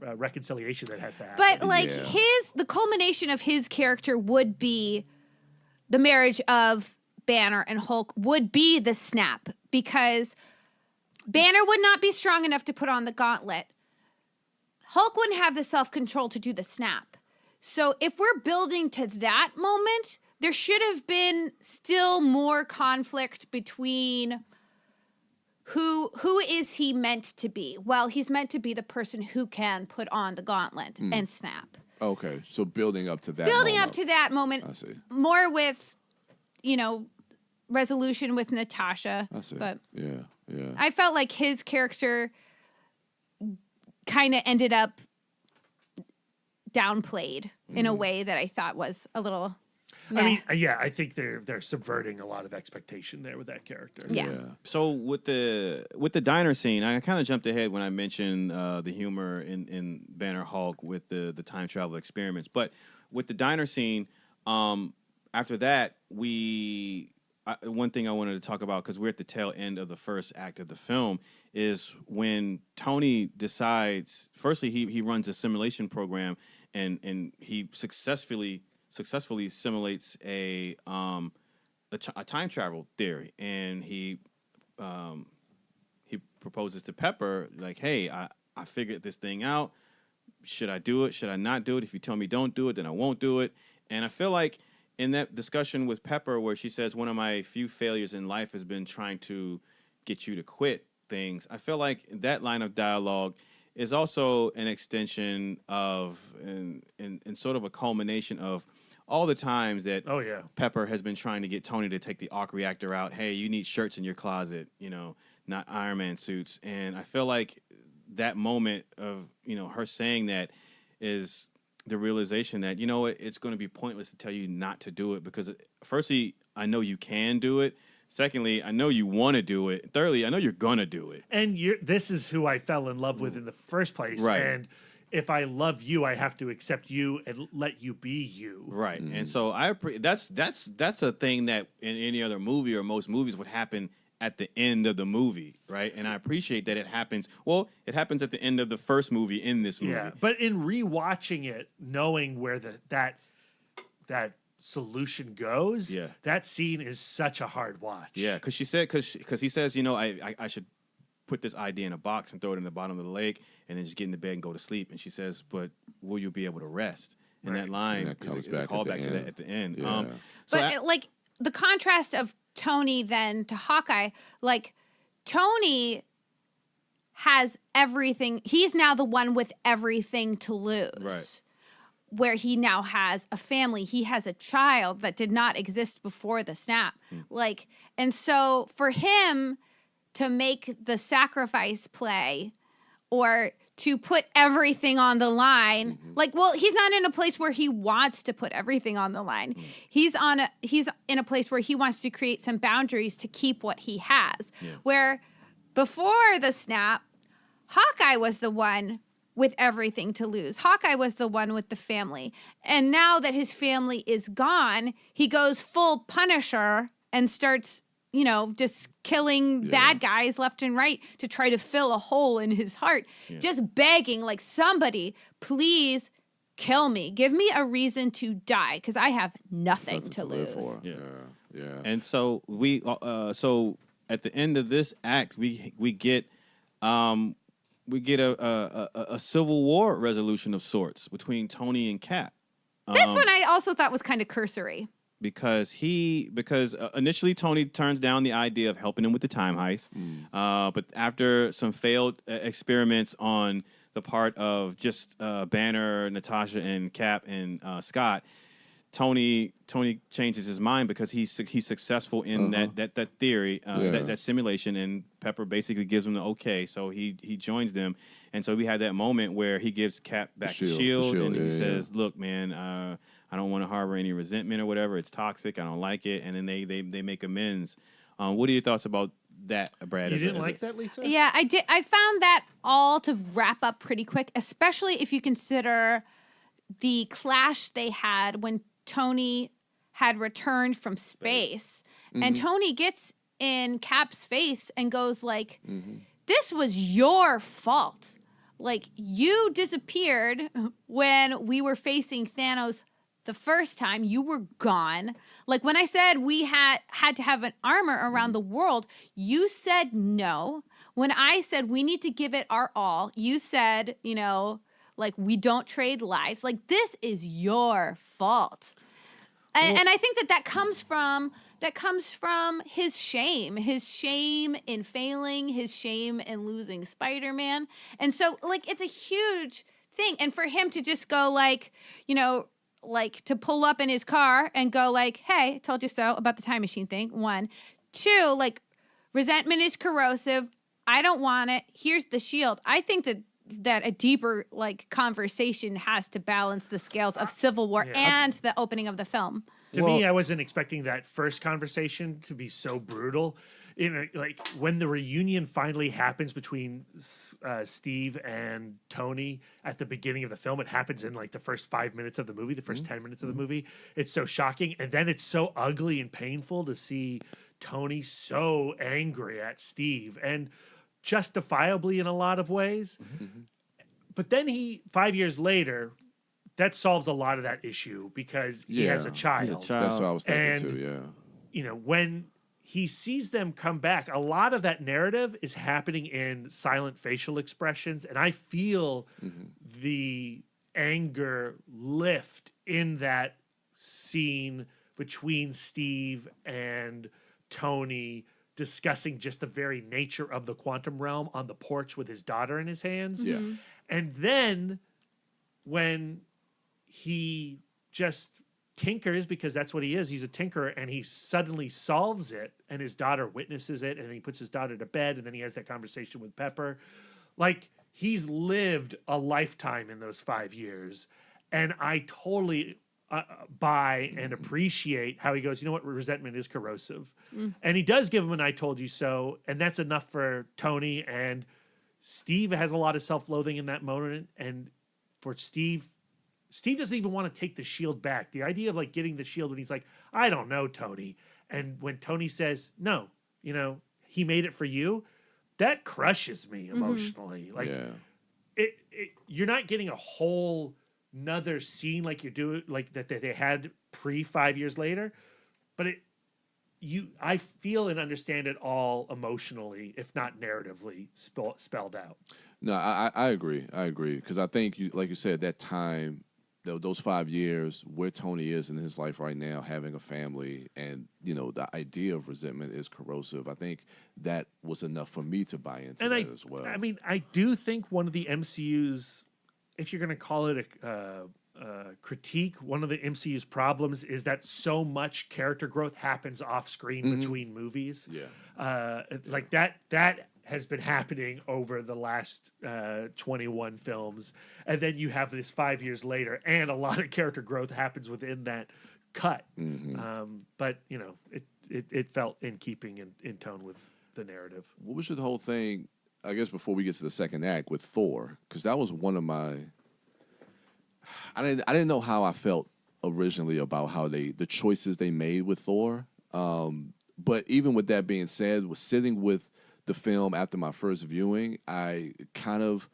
reconciliation that has to happen. But like the culmination of his character would be the marriage of Banner and Hulk would be the snap, because Banner would not be strong enough to put on the gauntlet. Hulk wouldn't have the self-control to do the snap. So if we're building to that moment, there should have been still more conflict between who is he meant to be? Well, he's meant to be the person who can put on the gauntlet and snap. Okay, so building up to that moment. I see. More with, you know, resolution with Natasha. I see. But yeah. I felt like his character kind of ended up downplayed in a way that I thought was a little meh. I mean, I think they're subverting a lot of expectation there with that character. Yeah. So with the diner scene, I kind of jumped ahead when I mentioned the humor in Banner Hulk with the time travel experiments. But with the diner scene, after that, one thing I wanted to talk about, because we're at the tail end of the first act of the film, is when Tony decides. Firstly, he runs a simulation program, and he successfully simulates a time travel theory, and he proposes to Pepper, like, hey, I figured this thing out. Should I do it? Should I not do it? If you tell me don't do it, then I won't do it. And I feel like in that discussion with Pepper, where she says one of my few failures in life has been trying to get you to quit things, I feel like that line of dialogue is also an extension of and sort of a culmination of all the times that Pepper has been trying to get Tony to take the arc reactor out. Hey, you need shirts in your closet, you know, not Iron Man suits. And I feel like that moment of, you know, her saying that is the realization that, you know what, it's going to be pointless to tell you not to do it, because firstly, I know you can do it. Secondly, I know you want to do it. Thirdly, I know you're going to do it. And this is who I fell in love with in the first place. Right. And if I love you, I have to accept you and let you be you. Right. And so that's a thing that in any other movie or most movies would happen at the end of the movie, right? And I appreciate that it happens. Well, it happens at the end of the first movie in this movie. Yeah, but in rewatching it, knowing where that solution goes, that scene is such a hard watch. Yeah, because he says, you know, I should put this idea in a box and throw it in the bottom of the lake and then just get into bed and go to sleep. And she says, but will you be able to rest? And that line is a callback to that at the end. Yeah. Like the contrast of Tony then to Hawkeye, like Tony has everything. He's now the one with everything to lose. Right. Where he now has a family. He has a child that did not exist before the snap. Like, and so for him to make the sacrifice play or to put everything on the line, like, well, he's not in a place where he wants to put everything on the line. He's in a place where he wants to create some boundaries to keep what he has. Where before the snap, Hawkeye was the one with everything to lose. Hawkeye was the one with the family. And now that his family is gone, he goes full Punisher and starts, you know, just killing bad guys left and right to try to fill a hole in his heart. Just begging, like, somebody, please kill me. Give me a reason to die because I have nothing to lose. Yeah. And so so at the end of this act, we get a Civil War resolution of sorts between Tony and Cap. This one I also thought was kind of cursory. Because initially Tony turns down the idea of helping him with the time heist, but after some failed experiments on the part of just Banner, Natasha, and Cap and Scott, Tony changes his mind because he's successful in that theory, that simulation, and Pepper basically gives him the okay, so he joins them, and so we had that moment where he gives Cap back the shield and he says, "Look, man, I don't want to harbor any resentment or whatever. It's toxic. I don't like it." And then they make amends. What are your thoughts about that, Brad? You didn't like that, Lisa? Yeah, I did. I found that all to wrap up pretty quick, especially if you consider the clash they had when Tony had returned from space. And Tony gets in Cap's face and goes like, this was your fault. Like, you disappeared when we were facing Thanos the first time. You were gone. Like, when I said we had to have an armor around the world, you said no. When I said we need to give it our all, you said, you know, like, we don't trade lives. Like, this is your fault. And I think that comes from his shame in failing, his shame in losing Spider-Man. And so, like, it's a huge thing. And for him to just go, like, you know, like, to pull up in his car and go like, hey, I told you so about the time machine thing. 1, 2, like, resentment is corrosive. I don't want it. Here's the shield. I think that a deeper, like, conversation has to balance the scales of Civil War and the opening of the film. To me, I wasn't expecting that first conversation to be so brutal. You know, like, when the reunion finally happens between Steve and Tony at the beginning of the film, it happens in, like, the first 5 minutes of the movie, the first 10 minutes of the movie. It's so shocking. And then it's so ugly and painful to see Tony so angry at Steve, and justifiably in a lot of ways. But then 5 years later, that solves a lot of that issue because he has a child. He's a child. That's what I was thinking too, yeah. You know, when he sees them come back, a lot of that narrative is happening in silent facial expressions. And I feel the anger lift in that scene between Steve and Tony discussing just the very nature of the quantum realm on the porch with his daughter in his hands. Yeah. And then when he just tinkers, because that's what he is, he's a tinkerer, and he suddenly solves it, and his daughter witnesses it, and then he puts his daughter to bed, and then he has that conversation with Pepper. Like, he's lived a lifetime in those 5 years, and I totally buy and appreciate how he goes, you know what, resentment is corrosive. And he does give him an I told you so, and that's enough for Tony. And Steve has a lot of self-loathing in that moment, and for Steve doesn't even want to take the shield back. The idea of, like, getting the shield when he's like, I don't know, Tony. And when Tony says, no, you know, he made it for you, that crushes me emotionally. Like, you're not getting a whole another scene like you do, like that they had pre 5 years later, but I feel and understand it all emotionally, if not narratively spelled out. No, I agree. Because I think, like you said, that time, those 5 years where Tony is in his life right now, having a family, and, you know, the idea of resentment is corrosive. I think that was enough for me to buy into that as well. I mean, I do think one of the MCU's, if you're going to call it a critique, one of the MCU's problems is that so much character growth happens off screen between movies. Like that has been happening over the last 21 films. And then you have this 5 years later, and a lot of character growth happens within that cut. But, you know, it felt in keeping in tone with the narrative. What was your whole thing I guess before we get to the second act with Thor, because that was one of my. I didn't know how I felt originally about how the choices they made with Thor. But even with that being said, was sitting with the film after my first viewing, I kind of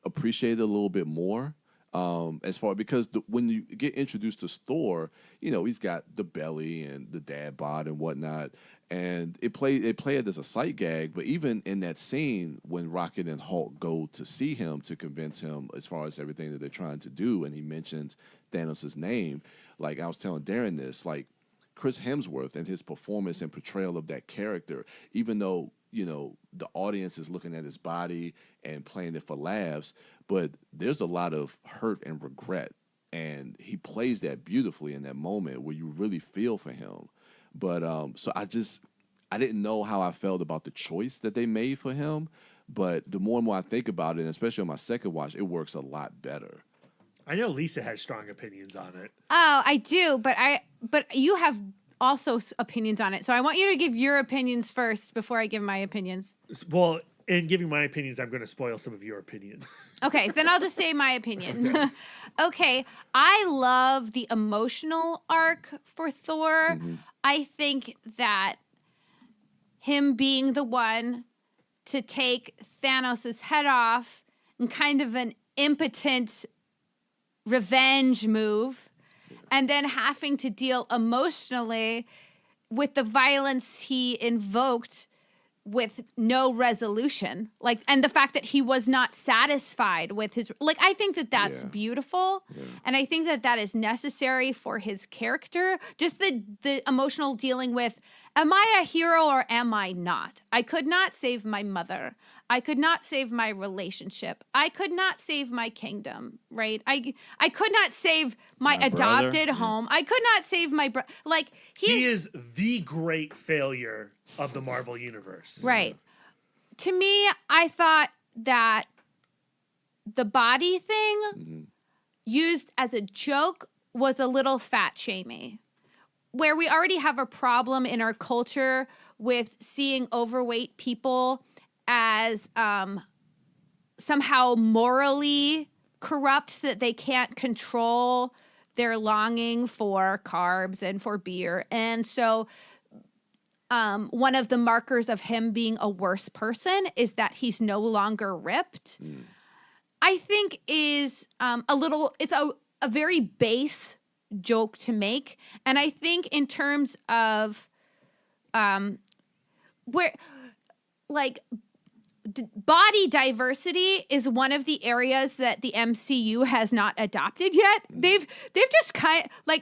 appreciated it a little bit more. As far because when you get introduced to Thor, you know he's got the belly and the dad bod and whatnot, and it played it as a sight gag. But even in that scene when Rocket and Hulk go to see him to convince him as far as everything that they're trying to do, and he mentions Thanos' name, like I was telling Darren this, like Chris Hemsworth and his performance and portrayal of that character, even though you know the audience is looking at his body and playing it for laughs, but there's a lot of hurt and regret, and he plays that beautifully in that moment where you really feel for him. But so I didn't know how I felt about the choice that they made for him, but the more and more I think about it, and especially on my second watch, it works a lot better. I know Lisa has strong opinions on it. Oh, I do, but you have also opinions on it. So I want you to give your opinions first before I give my opinions. Well, in giving my opinions, I'm going to spoil some of your opinions. Okay, then I'll just say my opinion. Okay, I love the emotional arc for Thor. Mm-hmm. I think that him being the one to take Thanos' head off in kind of an impotent revenge move, and then having to deal emotionally with the violence he invoked with no resolution, like, and the fact that he was not satisfied with his, like, I think that that's beautiful. And I think that that is necessary for his character. Just the emotional dealing with, am I a hero or am I not? I could not save my mother. I could not save my relationship. I could not save my kingdom, right? I could not save my adopted home. I could not save my brother. Like, he is the great failure of the Marvel Universe. Right. To me, I thought that the body thing used as a joke was a little fat shamey. Where we already have a problem in our culture with seeing overweight people as somehow morally corrupt, that they can't control their longing for carbs and for beer. And so one of the markers of him being a worse person is that he's no longer ripped. I think is it's a very base joke to make. And I think in terms of where, like, body diversity is one of the areas that the MCU has not adopted yet. They've just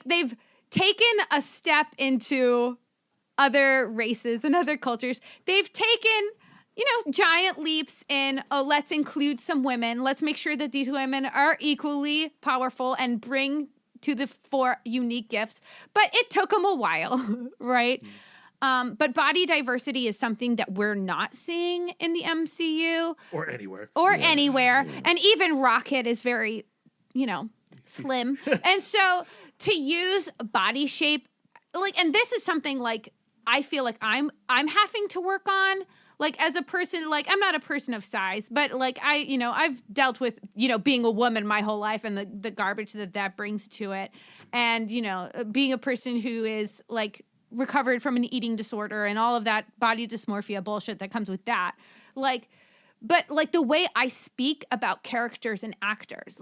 they've taken a step into other races and other cultures. They've taken, giant leaps in, let's include some women. Let's make sure that these women are equally powerful and bring to the fore unique gifts. But it took them a while, right? But body diversity is something that we're not seeing in the MCU. Or anywhere. Anywhere. And even Rocket is very, slim. And so to use body shape, and this is something I feel like I'm having to work on. As a person, I'm not a person of size, but I've dealt with, being a woman my whole life and the garbage that brings to it. And, being a person who is recovered from an eating disorder and all of that body dysmorphia bullshit that comes with that. But the way I speak about characters and actors,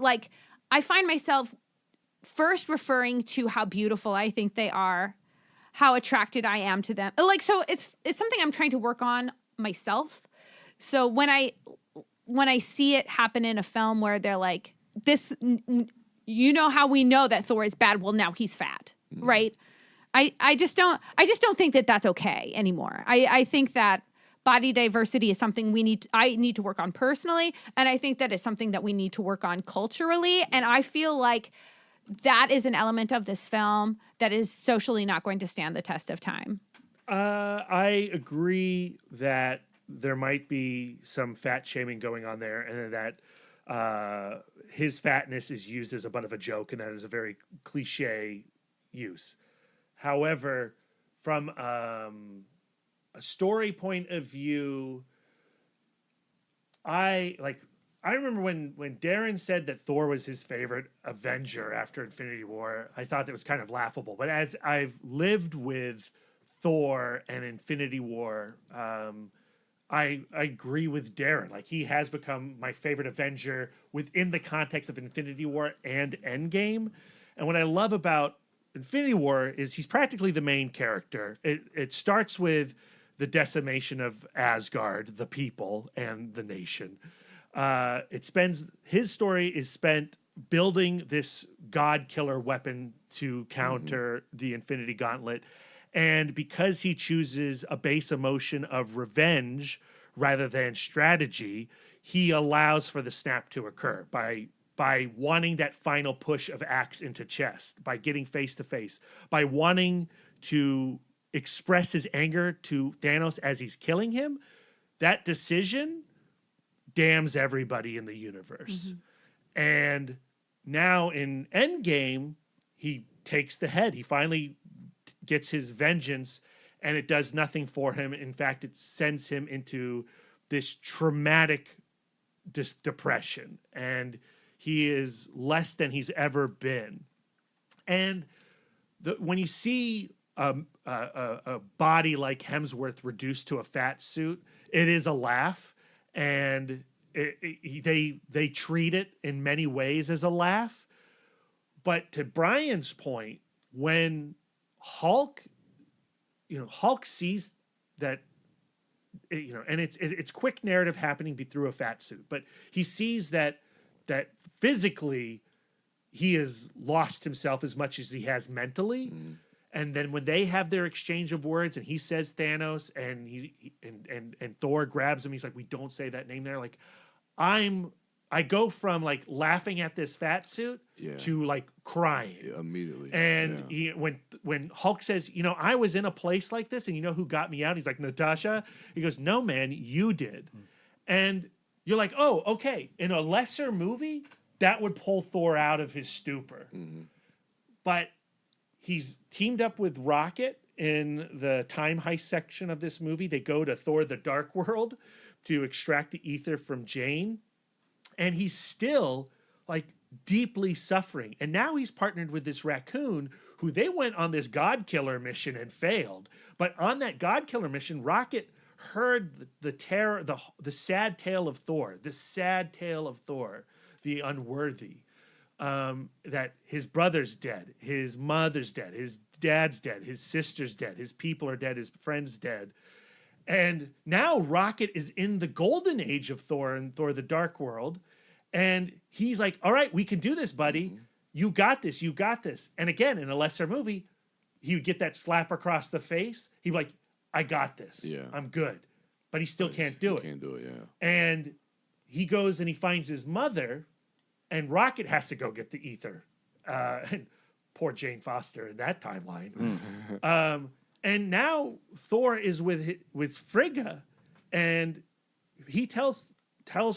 I find myself first referring to how beautiful I think they are, how attracted I am to them. So it's something I'm trying to work on myself. So when I see it happen in a film where they're like, this, how we know that Thor is bad? Well, now he's fat, right? I just don't think that that's okay anymore. I think that body diversity is something I need to work on personally, and I think that it's something that we need to work on culturally. And I feel like that is an element of this film that is socially not going to stand the test of time. I agree that there might be some fat shaming going on there, and that his fatness is used as a butt of a joke, and that is a very cliche use. However, from a story point of view, I remember when Darren said that Thor was his favorite Avenger after Infinity War, I thought that was kind of laughable. But as I've lived with Thor and Infinity War, I agree with Darren. Like, he has become my favorite Avenger within the context of Infinity War and Endgame. And what I love about Infinity War is he's practically the main character. It starts with the decimation of Asgard, the people, and the nation. His story is spent building this god killer weapon to counter the Infinity Gauntlet. And because he chooses a base emotion of revenge rather than strategy, he allows for the snap to occur by wanting that final push of axe into chest, by getting face to face, by wanting to express his anger to Thanos as he's killing him. That decision damns everybody in the universe. And now in Endgame, he takes the head. He finally gets his vengeance, and it does nothing for him. In fact, it sends him into this traumatic depression, and he is less than he's ever been. And when you see a body like Hemsworth reduced to a fat suit, it is a laugh, and they treat it in many ways as a laugh. But to Brian's point, when Hulk sees that, and it's quick narrative happening through a fat suit, but he sees that physically he has lost himself as much as he has mentally. And then when they have their exchange of words, and he says Thanos, and Thor grabs him, he's like, "We don't say that name there." Like, I go from like laughing at this fat suit to like crying immediately. And when Hulk says, "I was in a place like this, and you know who got me out?" He's like, "Natasha." He goes, "No, man, you did." And you're like, "Oh, okay." In a lesser movie, that would pull Thor out of his stupor. But he's teamed up with Rocket in the time heist section of this movie. They go to Thor the Dark World to extract the ether from Jane. And he's still like deeply suffering. And now he's partnered with this raccoon who they went on this God Killer mission and failed. But on that God Killer mission, Rocket heard the terror, the sad tale of Thor, the unworthy. That his brother's dead, his mother's dead, his dad's dead, his sister's dead, his people are dead, his friend's dead. And now Rocket is in the golden age of Thor and Thor the Dark World. And he's like, "All right, we can do this, buddy. You got this, you got this." And again, in a lesser movie, he would get that slap across the face. He'd be like, "I got this. Yeah. I'm good." But he still can't do it. Can't do it, yeah. And he goes and he finds his mother, and Rocket has to go get the ether. And poor Jane Foster in that timeline. And now Thor is with Frigga, and he tells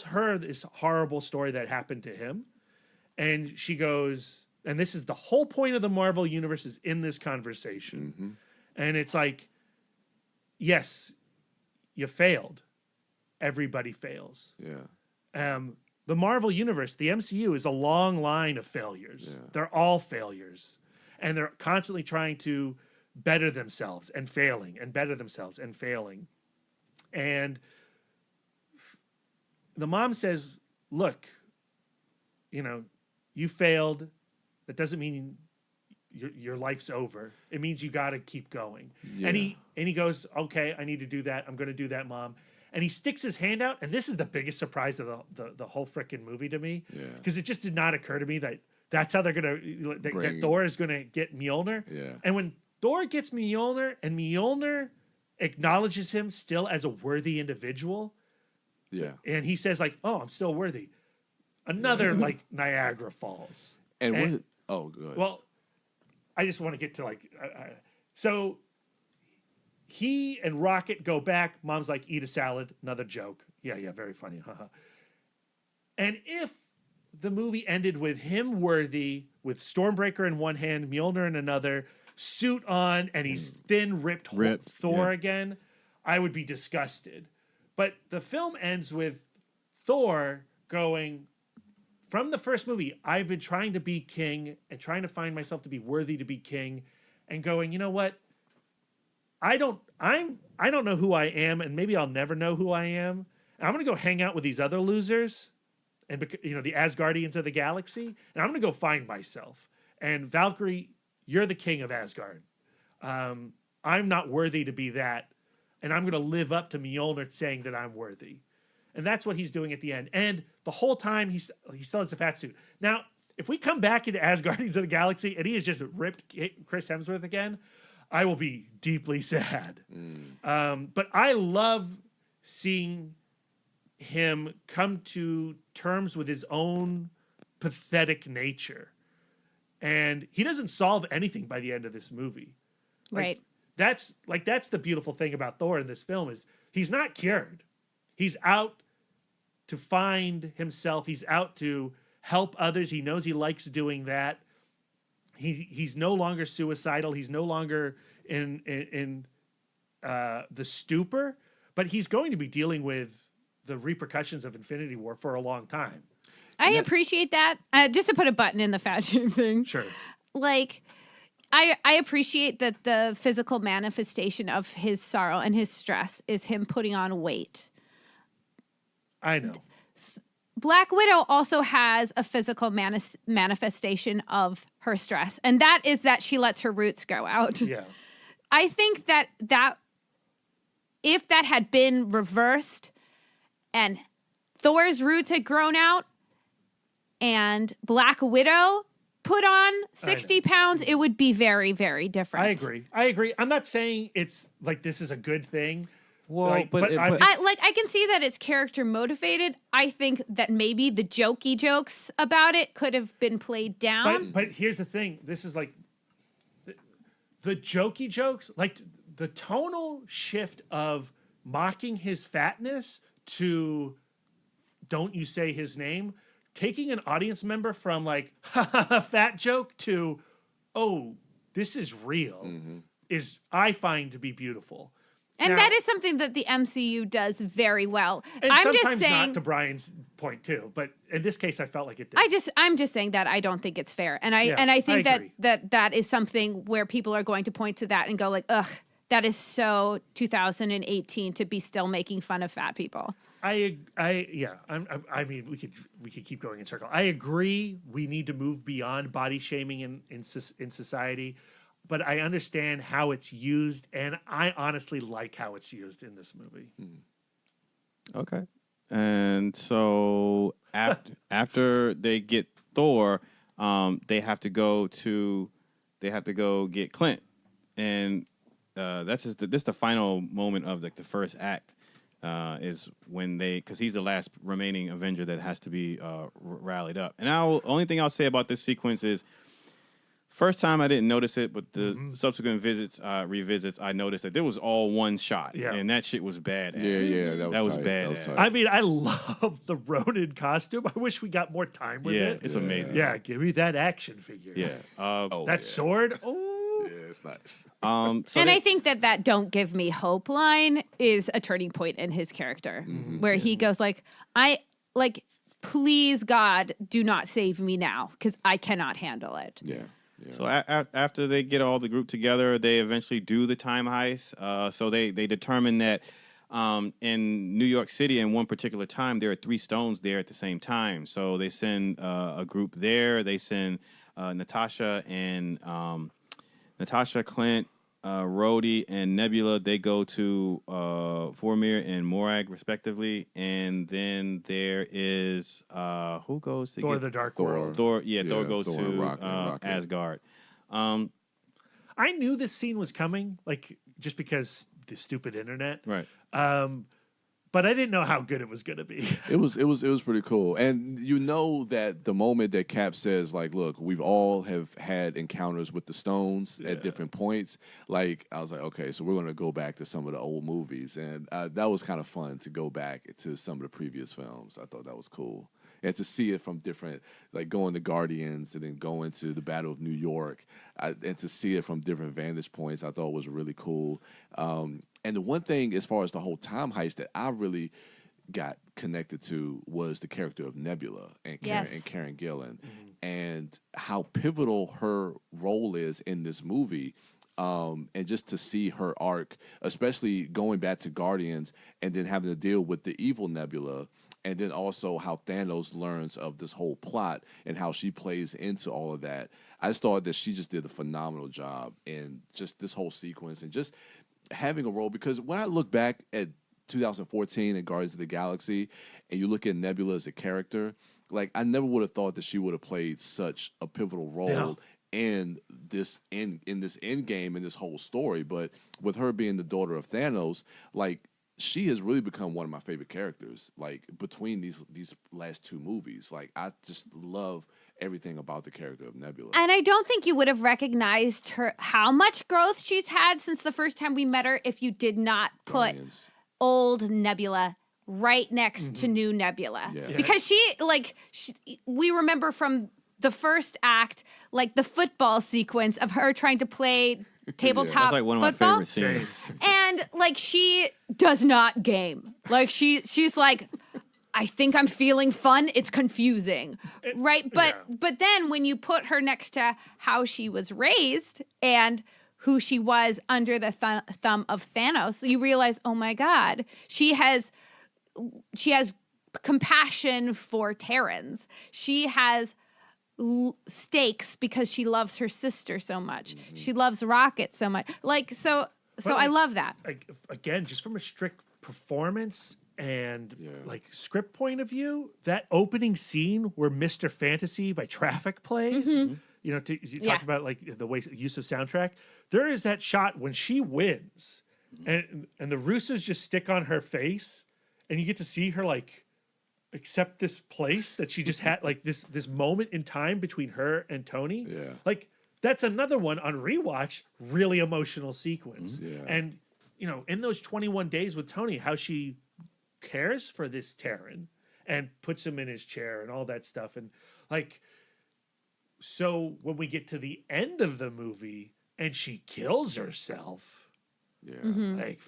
her this horrible story that happened to him. And she goes, and this is the whole point of the Marvel Universe is in this conversation. And it's like, yes, you failed. Everybody fails. Yeah. The Marvel Universe, the MCU, is a long line of failures. Yeah. They're all failures. And they're constantly trying to better themselves and failing, and better themselves and failing. And the mom says, "Look, you failed. That doesn't mean your life's over. It means you got to keep going." Yeah. And he goes, "Okay, I need to do that. I'm going to do that, Mom." And he sticks his hand out, and this is the biggest surprise of the whole freaking movie to me, because it just did not occur to me that that's how they're gonna that Thor is gonna get Mjolnir. Yeah. And when Thor gets Mjolnir, and Mjolnir acknowledges him still as a worthy individual, and he says like, "Oh, I'm still worthy," another like Niagara Falls. And what? Oh, good. Well, I just want to get to like so. He and Rocket go back. Mom's like, "Eat a salad." Another joke. Yeah, very funny. And if the movie ended with him worthy, with Stormbreaker in one hand, Mjolnir in another, suit on, and he's thin, ripped Thor again, I would be disgusted. But the film ends with Thor going from the first movie, I've been trying to be king and trying to find myself to be worthy to be king, and going, you know what? I don't know who I am, and maybe I'll never know who I am. And I'm gonna go hang out with these other losers, and the Asgardians of the galaxy, and I'm gonna go find myself. And Valkyrie, you're the king of Asgard. I'm not worthy to be that, and I'm gonna live up to Mjolnir saying that I'm worthy. And that's what he's doing at the end. And the whole time he still has a fat suit. Now, if we come back into Asgardians of the Galaxy and he has just ripped Chris Hemsworth again, I will be deeply sad. But I love seeing him come to terms with his own pathetic nature. And he doesn't solve anything by the end of this movie. Right. That's the beautiful thing about Thor in this film is he's not cured. He's out to find himself. He's out to help others. He knows he likes doing that. He's no longer suicidal. He's no longer in the stupor, but he's going to be dealing with the repercussions of Infinity War for a long time. I appreciate that. Just to put a button in the fashion thing. Sure. Like, I appreciate that the physical manifestation of his sorrow and his stress is him putting on weight. I know. Black Widow also has a physical manifestation of her stress, and that is that she lets her roots grow out. Yeah. I think that if that had been reversed and Thor's roots had grown out and Black Widow put on 60 pounds, it would be very, very different. I agree. I'm not saying it's like this is a good thing. Well, I can see that it's character motivated. I think that maybe the jokey jokes about it could have been played down. But here's the thing. This is like the jokey jokes, like the tonal shift of mocking his fatness to don't you say his name, taking an audience member from like fat joke to this is real is I find to be beautiful. And now, that is something that the MCU does very well. And I'm sometimes just saying, not to Brian's point too, but in this case, I felt like it did. I'm just saying that I don't think it's fair, and I think that is something where people are going to point to that and go like, ugh, that is so 2018 to be still making fun of fat people. I mean, we could keep going in circle. I agree. We need to move beyond body shaming in society. But I understand how it's used, and I honestly like how it's used in this movie. Okay. And so after they get Thor, they have to go get Clint, and this is the final moment of like the first act is when because he's the last remaining Avenger that has to be rallied up. And only thing I'll say about this sequence is. First time I didn't notice it, but the subsequent revisits, I noticed that there was all one shot, and that shit was bad. Yeah, that was bad. I mean, I love the Ronin costume. I wish we got more time with it. It's amazing. Yeah, give me that action figure. Yeah, sword. Oh, yeah, it's nice. I think that "Don't give me hope" line is a turning point in his character, where he goes like, please God, do not save me now because I cannot handle it. Yeah. So after they get all the group together, they eventually do the time heist. So they determine that in New York City, in one particular time, there are 3 stones there at the same time. So they send a group there. They send Natasha, Clint, Rhodey, and Nebula. They go to Vormir and Morag, respectively. And then there is who goes to Thor: get the Dark World. Thor goes to Asgard. I knew this scene was coming, like just because the stupid internet, right? But I didn't know how good it was going to be. It was pretty cool. And you know that the moment that Cap says, like, look, we've all have had encounters with the stones at different points. Like, I was like, okay, so we're going to go back to some of the old movies. And that was kind of fun to go back to some of the previous films. I thought that was cool. And to see it from different, like going to Guardians and then going to the Battle of New York, and to see it from different vantage points, I thought was really cool. And the one thing, as far as the whole time heist, that I really got connected to was the character of Nebula and Karen Gillan, and how pivotal her role is in this movie. And just to see her arc, especially going back to Guardians and then having to deal with the evil Nebula, and then also how Thanos learns of this whole plot and how she plays into all of that. I just thought that she just did a phenomenal job in just this whole sequence and just having a role. Because when I look back at 2014 and Guardians of the Galaxy, and you look at Nebula as a character, like I never would have thought that she would have played such a pivotal role in this end game in this whole story. But with her being the daughter of Thanos, like she has really become one of my favorite characters. Like between these last two movies, like I just love everything about the character of Nebula. And I don't think you would have recognized her how much growth she's had since the first time we met her if you did not put old Nebula right next to new Nebula. Yeah. Because we remember from the first act, like the football sequence of her trying to play tabletop That's like one of football. my favorite scenes. And like she does not game. Like she's like, I think I'm feeling fun. It's confusing, right? But then when you put her next to how she was raised and who she was under the thumb of Thanos, you realize, oh my God, she has compassion for Terrans. She has stakes because she loves her sister so much. She loves Rocket so much. So I love that. Again, just from a strict performance and like script point of view, that opening scene where Mr. Fantasy by Traffic plays, you talk about like the use of soundtrack. There is that shot when she wins and the Russos just stick on her face and you get to see her like accept this place that she just had, like this moment in time between her and Tony. Yeah. Like that's another one on rewatch, really emotional sequence. Yeah. And in those 21 days with Tony, how she cares for this Terran and puts him in his chair and all that stuff. And like, so when we get to the end of the movie and she kills herself, like,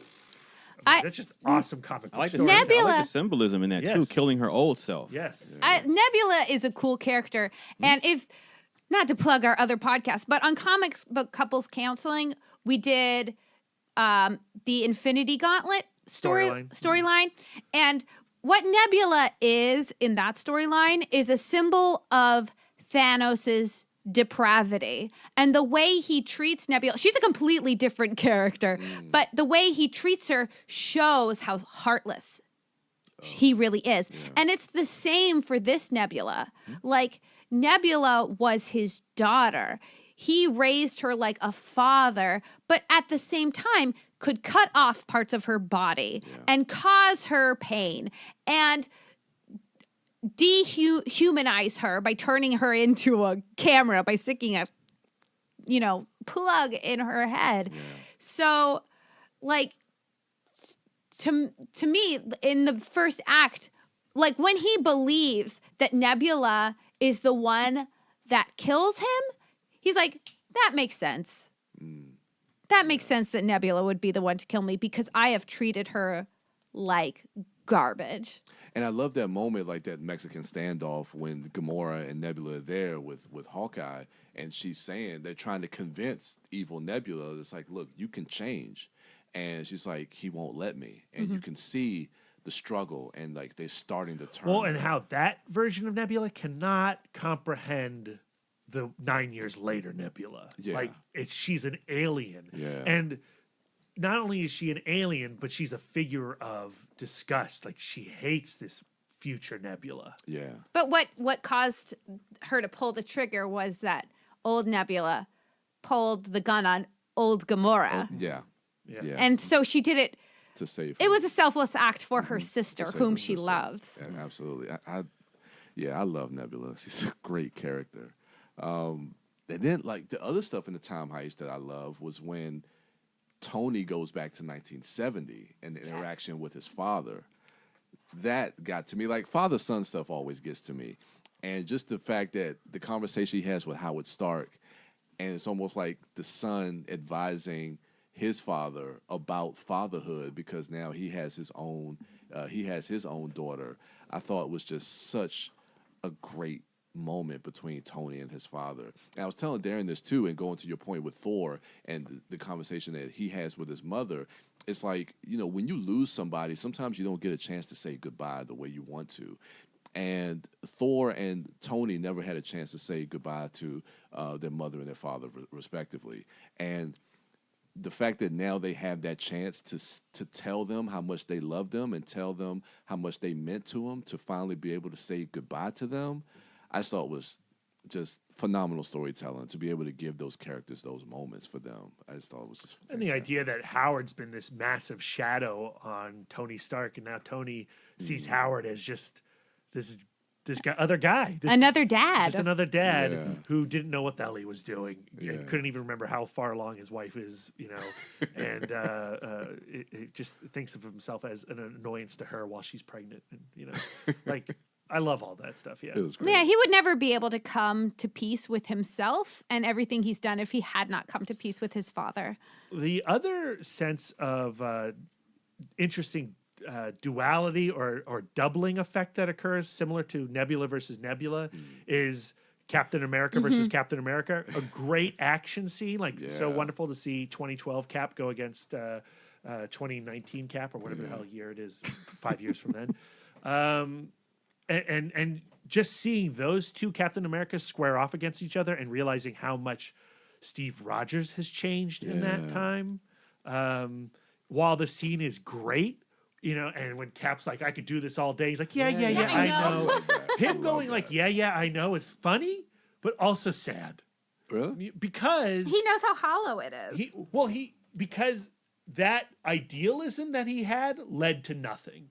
that's just awesome comic book story. I like the symbolism in that too, killing her old self. Yes. Nebula is a cool character. And if, not to plug our other podcast, but on Comic Book Couples Counseling, we did the Infinity Gauntlet storyline. And what Nebula is in that storyline is a symbol of Thanos's depravity. And the way he treats Nebula, she's a completely different character, but the way he treats her shows how heartless he really is. And it's the same for this Nebula. Like, Nebula was his daughter. He raised her like a father, but at the same time could cut off parts of her body and cause her pain and dehumanize her by turning her into a camera, by sticking a plug in her head. So like to me in the first act, like when he believes that Nebula is the one that kills him, he's like, that makes sense. That makes sense that Nebula would be the one to kill me because I have treated her like garbage. And I love that moment, like that Mexican standoff when Gamora and Nebula are there with Hawkeye, and she's saying they're trying to convince evil Nebula. It's like, look, you can change. And she's like, he won't let me. And you can see the struggle and like they're starting to turn. Well, and how that version of Nebula cannot comprehend the 9 years later Nebula. Yeah. Like she's an alien. Yeah. And not only is she an alien, but she's a figure of disgust. Like she hates this future Nebula. Yeah. But what caused her to pull the trigger was that old Nebula pulled the gun on old Gamora. Yeah. And so she did it to save her. It was a selfless act for her sister, whom she loves. Yeah, absolutely. I love Nebula. She's a great character. And then like the other stuff in the time heist that I love was when Tony goes back to 1970 and the interaction with his father. That got to me. Like father-son stuff always gets to me. And just the fact that the conversation he has with Howard Stark, and it's almost like the son advising his father about fatherhood because now he has his own daughter. I thought was just such a great moment between Tony and his father. And I was telling Darren this too, and going to your point with Thor and the conversation that he has with his mother. It's like, when you lose somebody, sometimes you don't get a chance to say goodbye the way you want to. And Thor and Tony never had a chance to say goodbye to their mother and their father, respectively. And the fact that now they have that chance to tell them how much they love them and tell them how much they meant to them, to finally be able to say goodbye to them, I just thought was just phenomenal storytelling to be able to give those characters those moments for them. I just thought it was just fantastic. And the idea that Howard's been this massive shadow on Tony Stark, and now Tony sees Howard as just this guy, other guy. Another dad. Just another dad who didn't know what the hell he was doing. And couldn't even remember how far along his wife is, and it just thinks of himself as an annoyance to her while she's pregnant. And, I love all that stuff. Yeah. It was great. Yeah, he would never be able to come to peace with himself and everything he's done if he had not come to peace with his father. The other sense of interesting duality or doubling effect that occurs, similar to Nebula versus Nebula, is Captain America versus Captain America. A great action scene, so wonderful to see 2012 Cap go against 2019 Cap, or whatever the hell year it is, 5 years from then. And just seeing those two Captain Americas square off against each other and realizing how much Steve Rogers has changed in that time. While the scene is great, and when Cap's like, I could do this all day, he's like, yeah, I know. Him going like, yeah, I know is funny, but also sad. Really? Because he knows how hollow it is. Because that idealism that he had led to nothing.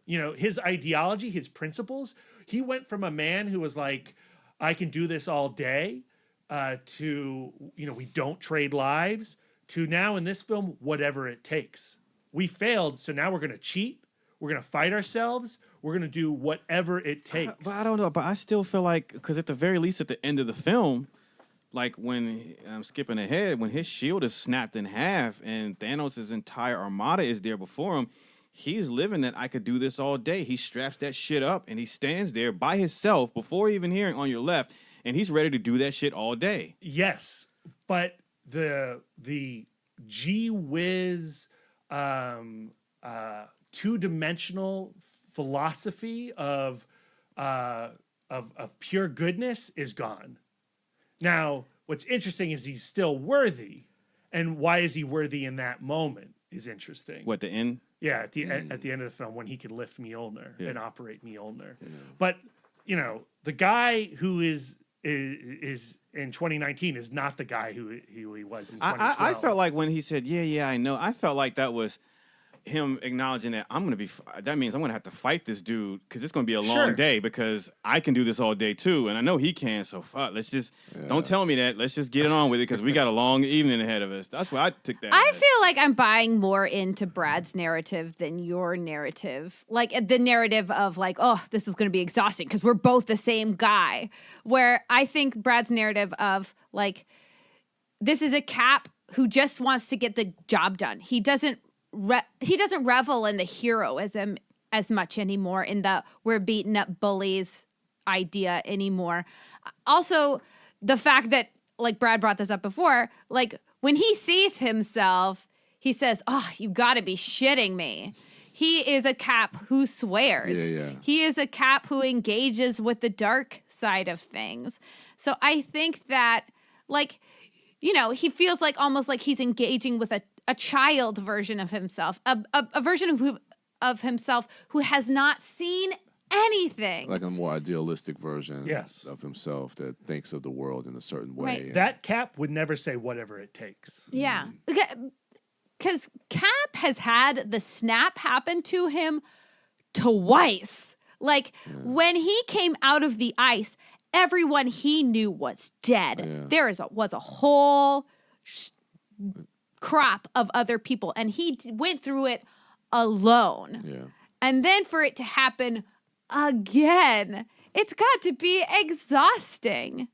His ideology, his principles, he went from a man who was like, I can do this all day, to, we don't trade lives, to now in this film, whatever it takes. We failed, so now we're going to cheat. We're going to fight ourselves. We're going to do whatever it takes. But I don't know. But I still feel like, because at the very least at the end of the film, like when I'm skipping ahead, when his shield is snapped in half and Thanos' entire armada is there before him, he's living that I could do this all day. He straps that shit up and he stands there by himself before even hearing on your left, and he's ready to do that shit all day. Yes, but the gee whiz, two-dimensional philosophy of pure goodness is gone. Now, what's interesting is he's still worthy, and why is he worthy in that moment is interesting. What, the end? Yeah, at the end of the film, when he can lift Mjolnir and operate Mjolnir. But the guy who is in 2019 is not the guy who he was in 2012. I felt like when he said, yeah, I know, I felt like that was him acknowledging that that means I'm going to have to fight this dude because it's going to be a long day because I can do this all day too. And I know he can. So fuck, let's just, don't tell me that. Let's just get it on with it because we got a long evening ahead of us. That's why I took that. I feel like I'm buying more into Brad's narrative than your narrative. Like the narrative of like, oh, this is going to be exhausting because we're both the same guy. Where I think Brad's narrative of like, this is a Cap who just wants to get the job done. He doesn't revel in the heroism as much anymore, in the we're beating up bullies idea anymore. Also, the fact that, like Brad brought this up before, like when he sees himself, he says, oh, you gotta be shitting me. He is a Cap who swears. He is a Cap who engages with the dark side of things. So I think that, like, he feels like almost like he's engaging with a child version of himself, a version of himself who has not seen anything. Like a more idealistic version of himself that thinks of the world in a certain way. Right. That Cap would never say whatever it takes. Yeah. Because Cap has had the snap happen to him twice. Like when he came out of the ice, everyone he knew was dead. Yeah. There was a whole crop of other people, and he went through it alone. Yeah. And then for it to happen again, it's got to be exhausting.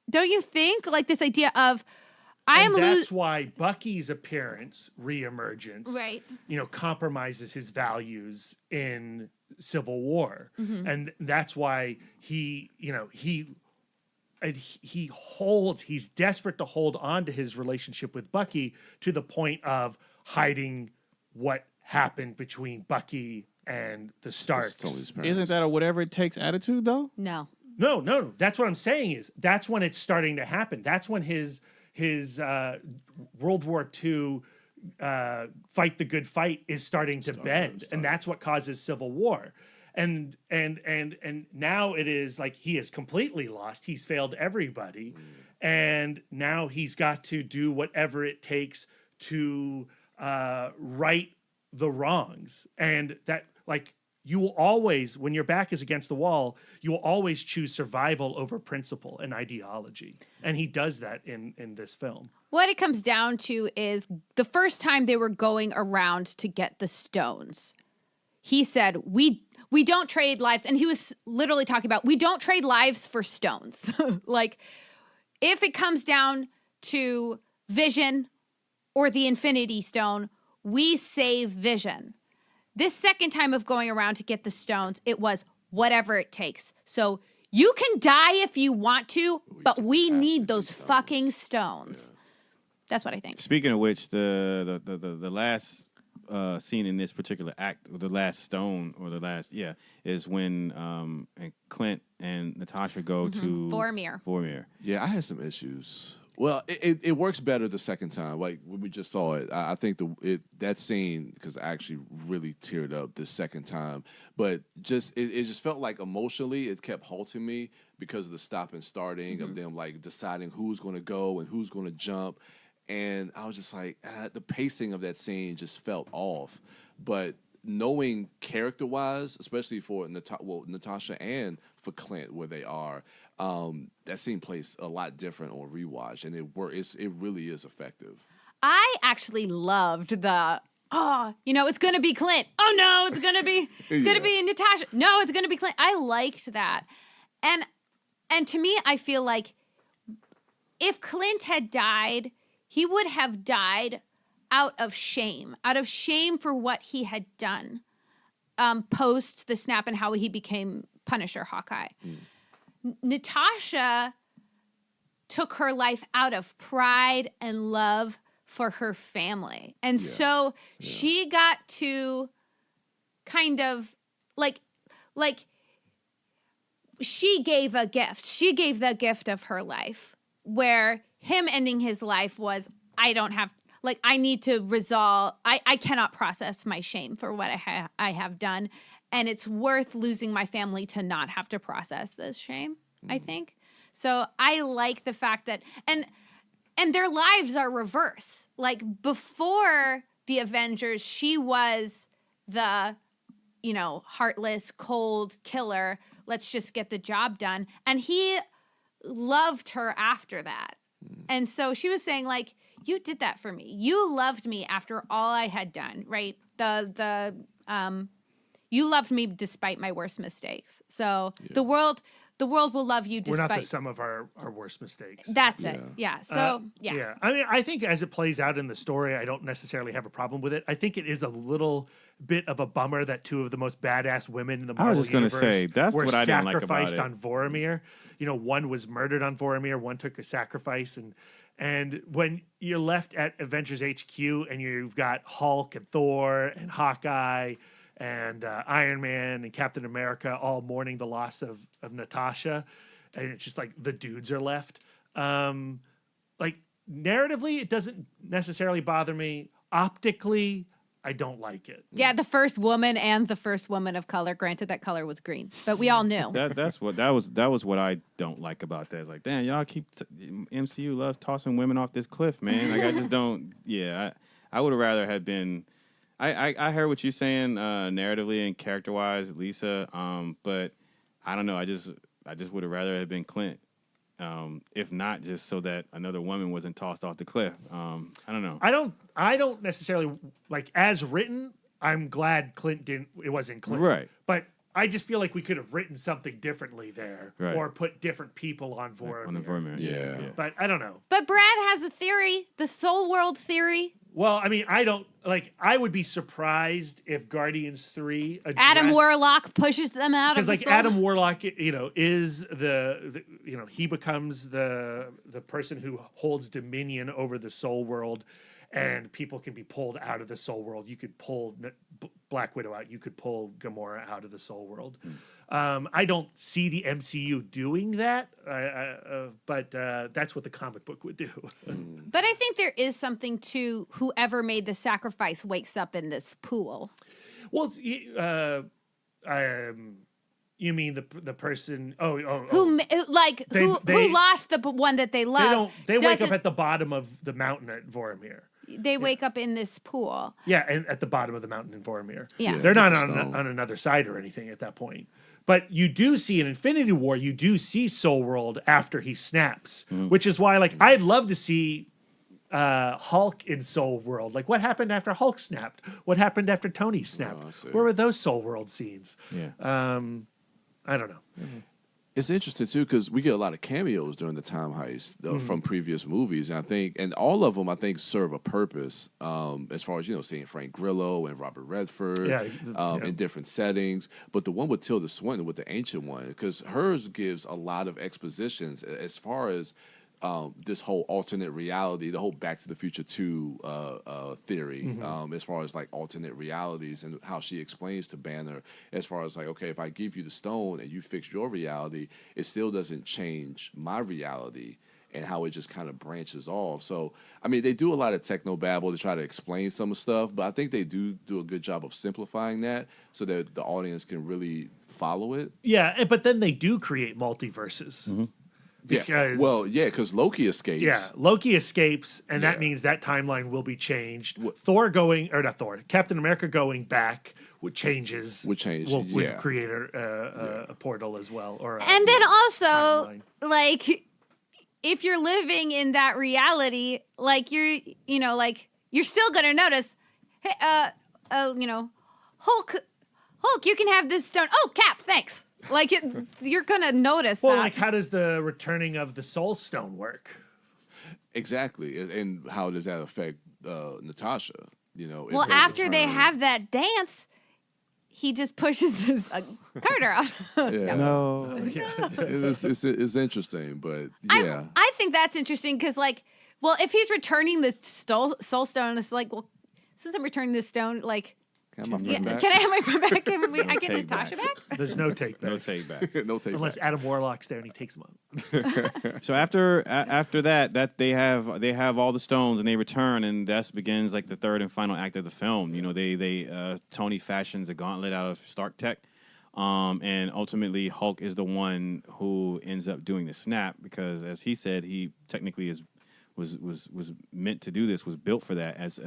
Don't you think? Like this idea of That's why Bucky's appearance, reemergence, right, compromises his values in Civil War, and that's why he's desperate to hold on to his relationship with Bucky to the point of hiding what happened between Bucky and the Starks. Isn't that a whatever it takes attitude though? No. No. That's what I'm saying is that's when it's starting to happen. That's when his World War II fight the good fight is starting to bend, and that's what causes Civil War. And now it is like he is completely lost. He's failed everybody, and now he's got to do whatever it takes to right the wrongs. And that, like, you will always, when your back is against the wall, you will always choose survival over principle and ideology. And he does that in this film. What it comes down to is the first time they were going around to get the stones, he said, we don't trade lives. And he was literally talking about, we don't trade lives for stones. Like, if it comes down to Vision or the Infinity Stone, we save Vision. This second time of going around to get the stones, it was whatever it takes. So you can die if you want to, but we need those fucking stones. Yeah. That's what I think. Speaking of which, the last scene in this particular act, or the last stone, or the last, is when Clint and Natasha go to Vormir. Yeah, I had some issues. Well, it works better the second time. Like when we just saw it, I think that scene, because I actually really teared up the second time. But it just felt like emotionally it kept halting me because of the stop and starting of them like deciding who's going to go and who's going to jump, and I was just like the pacing of that scene just felt off. But knowing character-wise, especially for Natasha and for Clint, where they are, that scene plays a lot different on rewatch, and it really is effective. I actually loved it's going to be Clint. Oh no, it's going to be Natasha. No, it's going to be Clint. I liked that. And to me, I feel like if Clint had died, he would have died out of shame for what he had done post the snap and how he became Punisher Hawkeye. Natasha took her life out of pride and love for her family. And so she got to kind of like she gave a gift. She gave the gift of her life, where him ending his life was, I need to resolve, I cannot process my shame for what I have done. And it's worth losing my family to not have to process this shame, I think. So I like the fact that, and their lives are reverse. Like before the Avengers, she was the, heartless, cold killer. Let's just get the job done. And he loved her after that. And so she was saying, like, you did that for me. You loved me after all I had done, right? You loved me despite my worst mistakes. So the world will love you despite. We're not the sum of our worst mistakes. That's it. Yeah. So, yeah. I mean, I think as it plays out in the story, I don't necessarily have a problem with it. I think it is a little bit of a bummer that two of the most badass women in the Marvel universe were sacrificed on Vormir. One was murdered on Vormir, one took a sacrifice, and when you're left at Avengers HQ and you've got Hulk and Thor and Hawkeye and Iron Man and Captain America all mourning the loss of Natasha, and it's just like the dudes are left. Like narratively, it doesn't necessarily bother me. Optically, I don't like it. Yeah, the first woman and the first woman of color. Granted, that color was green, but we all knew. That was what I don't like about that. It's like, damn, y'all MCU loves tossing women off this cliff, man. Like I just don't. Yeah, I would have rather had been. I heard what you're saying narratively and character wise, Lisa. But I don't know. I just would have rather have been Clint. If not, just so that another woman wasn't tossed off the cliff. I don't know. I don't necessarily like as written. I'm glad Clint didn't. It wasn't Clint, right? But I just feel like we could have written something differently there, Right. or put different people on Vormir. On the Vormir. Yeah. But I don't know. But Brad has a theory, the Soul World theory. Well, I mean, I don't like. I would be surprised if Guardians 3 Adam Warlock pushes them out of because the like soul. Adam Warlock, is the he becomes the person who holds dominion over the Soul World, and people can be pulled out of the Soul World. You could pull Black Widow out. You could pull Gamora out of the Soul World. I don't see the MCU doing that, but that's what the comic book would do. But I think there is something to whoever made the sacrifice wakes up in this pool. Well, it's, you mean the person? Who lost the one that they love? They wake up at the bottom of the mountain at Vormir. They wake up in this pool. Yeah, and at the bottom of the mountain in Vormir. Yeah. They're not on another side or anything at that point. But you do see in Infinity War, you do see Soul World after he snaps, which is why, like, I'd love to see Hulk in Soul World. Like, what happened after Hulk snapped? What happened after Tony snapped? Where were those Soul World scenes? Yeah. I don't know. It's interesting too because we get a lot of cameos during the time heist from previous movies, and all of them I think serve a purpose. As far as seeing Frank Grillo and Robert Redford, in different settings. But the one with Tilda Swinton, with the Ancient One, because hers gives a lot of expositions as far as this whole alternate reality, the whole Back to the Future 2 theory, as far as like alternate realities and how she explains to Banner, as far as like, okay, if I give you the stone and you fix your reality, it still doesn't change my reality, and how it just kind of branches off. So, I mean, they do a lot of technobabble to try to explain some of stuff, but I think they do a good job of simplifying that so that the audience can really follow it. Yeah, but then they do create multiverses. Because Loki escapes. Yeah, Loki escapes, and that means that timeline will be changed. Captain America going back would create a portal as well. And then also, timeline. Like, if you're living in that reality, like you're still gonna notice, hey, Hulk, you can have this stone. Oh, Cap, thanks. Like, you're going to notice that. Well, like, how does the returning of the Soul Stone work? Exactly. And how does that affect Natasha? Well, after they have that dance, he just pushes his Carter off. No. It's interesting, but yeah. I think that's interesting because, like, well, if he's returning the Soul Stone, it's like, well, since I'm returning this stone, like, can I have my friend back? Can I get Natasha back? There's no take back. No take back. No take Unless back. Adam Warlock's there and he takes them up. So after that they have all the stones and they return, and that begins like the third and final act of the film. They Tony fashions a gauntlet out of Stark Tech, and ultimately Hulk is the one who ends up doing the snap because, as he said, he technically was meant to do this, was built for that, as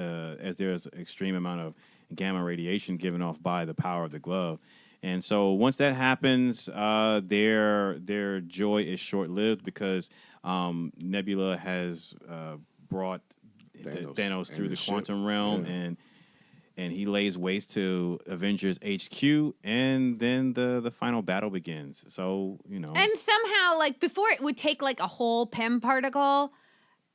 there's an extreme amount of gamma radiation given off by the power of the glove. And so once that happens, their joy is short-lived because Nebula has brought Thanos through the quantum realm, and he lays waste to Avengers HQ, and then the final battle begins. So, And somehow, like, before it would take like a whole Pym particle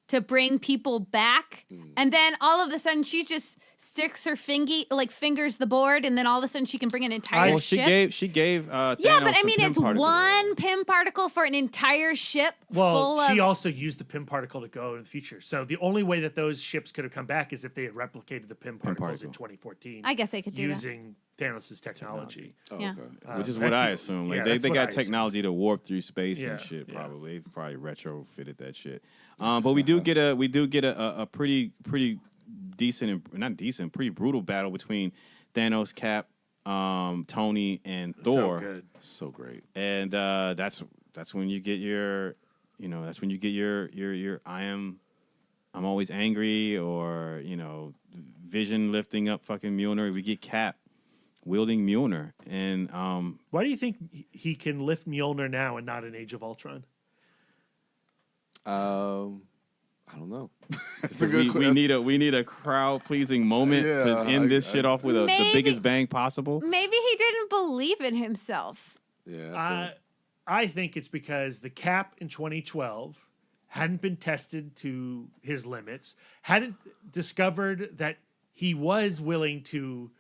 to bring people back, and then all of a sudden she just sticks her fingers the board, and then all of a sudden she can bring an entire ship. She gave Thanos but I mean, Pym it's particles. one Pym particle for an entire ship full of... she also used the Pym particle to go in the future. So the only way that those ships could have come back is if they had replicated the Pym particles in 2014. I guess they could do using Thanos' technology. Yeah. Which is what I assume. Like they got technology to warp through space and shit. Yeah. Probably retrofitted that shit. But we do get a pretty decent, not decent, pretty brutal battle between Thanos, Cap, Tony, and Thor. So good, so great. And that's when you get your I'm always angry, or Vision lifting up fucking Mjolnir. We get Cap wielding Mjolnir, and why do you think he can lift Mjolnir now and not in Age of Ultron? I don't know. We need a crowd pleasing moment to end this shit off with the biggest bang possible. Maybe he didn't believe in himself. Yeah. I think it's because the Cap in 2012 hadn't been tested to his limits, hadn't discovered that he was willing to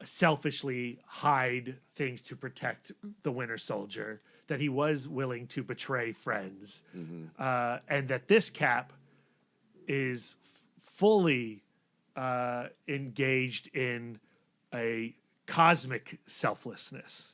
selfishly hide things to protect the Winter Soldier, that he was willing to betray friends, and that this Cap is fully engaged in a cosmic selflessness.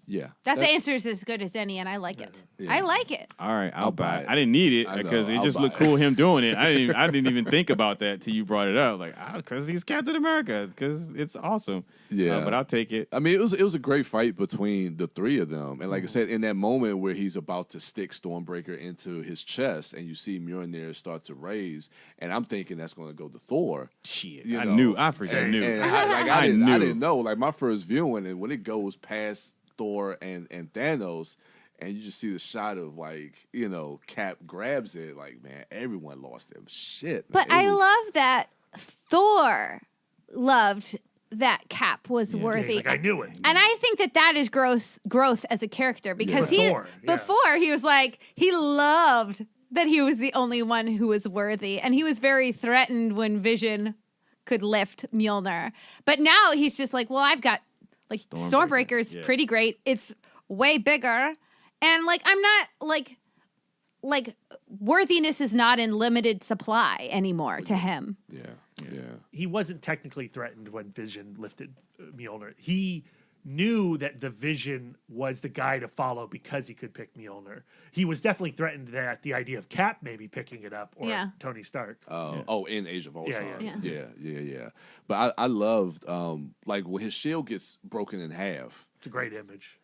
Yeah. That answer is as good as any, and I like it. Yeah. I like it. All right, I'll buy it. I didn't need it because it just looked cool him doing it. I didn't even think about that till you brought it up. Like, because he's Captain America, because it's awesome. Yeah, but I'll take it. I mean, it was a great fight between the three of them, and like I said, in that moment where he's about to stick Stormbreaker into his chest, and you see Mjolnir start to raise, and I'm thinking that's going to go to Thor. Shit, I knew. I freaking knew. And I didn't know. Like my first viewing, and when it goes past Thor and Thanos, and you just see the shot of like, Cap grabs it, like, man, everyone lost their shit. But I love that Thor loved that Cap was worthy. Like, I knew it. And I think that is growth as a character, because before he was like, he loved that he was the only one who was worthy, and he was very threatened when Vision could lift Mjolnir. But now he's just like, well, I've got like Stormbreaker is pretty great. It's way bigger. And like, I'm not like worthiness is not in limited supply anymore to him. Yeah. He wasn't technically threatened when Vision lifted Mjolnir. He knew that the Vision was the guy to follow because he could pick Mjolnir. He was definitely threatened that the idea of Cap maybe picking it up, or Tony Stark. In Age of Ultron. Yeah. But I loved like when his shield gets broken in half. It's a great image.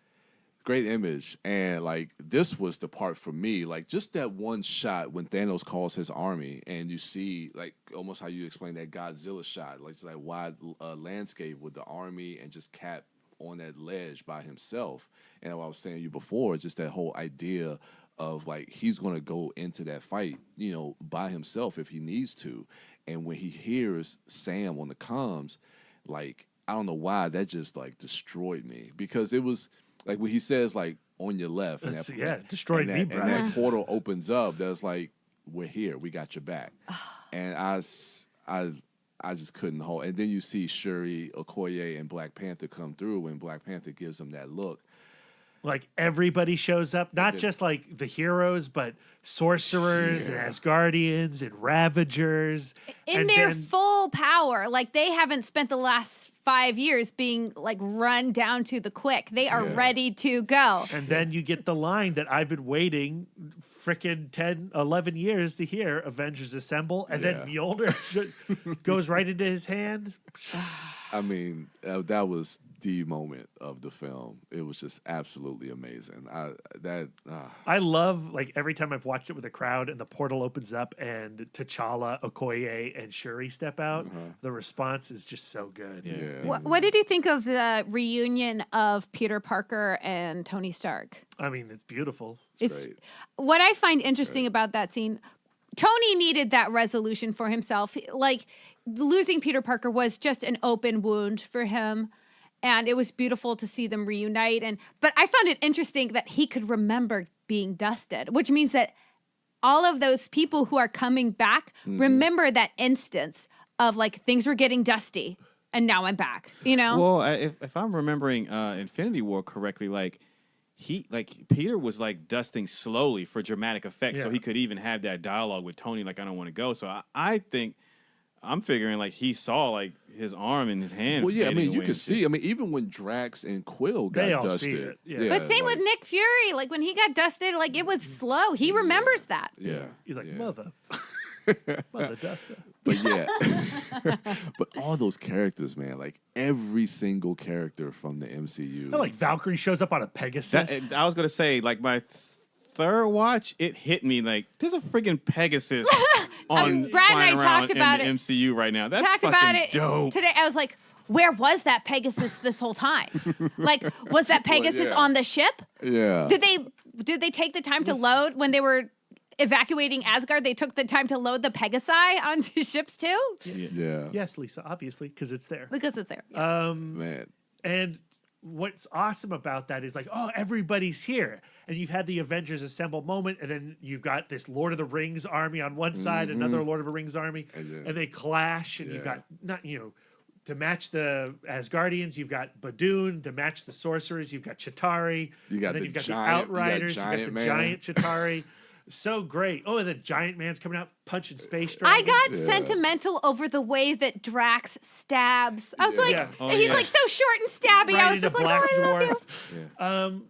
Great image. And like this was the part for me, like just that one shot when Thanos calls his army, and you see like almost how you explained that Godzilla shot, like just like wide landscape with the army and just Cap on that ledge by himself. And what I was saying to you before, just that whole idea of like he's going to go into that fight, by himself if he needs to. And when he hears Sam on the comms, like I don't know why that just like destroyed me, because it was like when he says like on your left, and destroyed me, bro. And that portal opens up. That's like, we're here, we got your back. And I just couldn't hold. And then you see Shuri, Okoye, and Black Panther come through, when Black Panther gives them that look. Like everybody shows up, not just like the heroes, but sorcerers and Asgardians and Ravagers. In their full power. Like they haven't spent the last 5 years being like run down to the quick. They are ready to go. And then you get the line that I've been waiting frickin' 10, 11 years to hear, Avengers Assemble. And then Mjolnir goes right into his hand. I mean, that was the moment of the film. It was just absolutely amazing. I love, like, every time I've watched it with a crowd and the portal opens up and T'Challa, Okoye, and Shuri step out, the response is just so good. What did you think of the reunion of Peter Parker and Tony Stark? I mean, it's beautiful. It's great. What I find interesting about that scene, Tony needed that resolution for himself. Like, losing Peter Parker was just an open wound for him. And it was beautiful to see them reunite. But I found it interesting that he could remember being dusted, which means that all of those people who are coming back remember that instance of like things were getting dusty and now I'm back, Well, if I'm remembering Infinity War correctly, Peter was like dusting slowly for dramatic effect, so he could even have that dialogue with Tony, like, I don't want to go. So I think I'm figuring like he saw like his arm and his hand. Well, yeah, I mean, you can see. I mean, even when Drax and Quill got dusted. But same with Nick Fury. Like when he got dusted, like it was slow. He remembers that. Yeah. He's like, mother duster. But but all those characters, man, like every single character from the MCU. Like Valkyrie shows up on a Pegasus. I was gonna say, like my third watch, it hit me like there's a friggin' Pegasus on Brad and I talked about in the MCU right now. That's fucking about it dope. Today I was like, where was that Pegasus this whole time? Like, was that Pegasus on the ship? Yeah. Did they take the time to load when they were evacuating Asgard, they took the time to load the Pegasi onto ships too. Yeah. Yes, Lisa, obviously, because it's there. Because it's there. Man. And what's awesome about that is like, oh, everybody's here. And you've had the Avengers assemble moment, and then you've got this Lord of the Rings army on one side, another Lord of the Rings army, and they clash, and you've got to match the Asgardians, you've got Badoon. To match the sorcerers, you've got Chitauri. You've got the giant, Outriders. you got You've got the man. giant Chitauri. So great. Oh, and the giant man's coming out punching space dragons. I got sentimental over the way that Drax stabs. I was like, and he's like so short and stabby. I was just like, Black oh, I love Dwarf. you.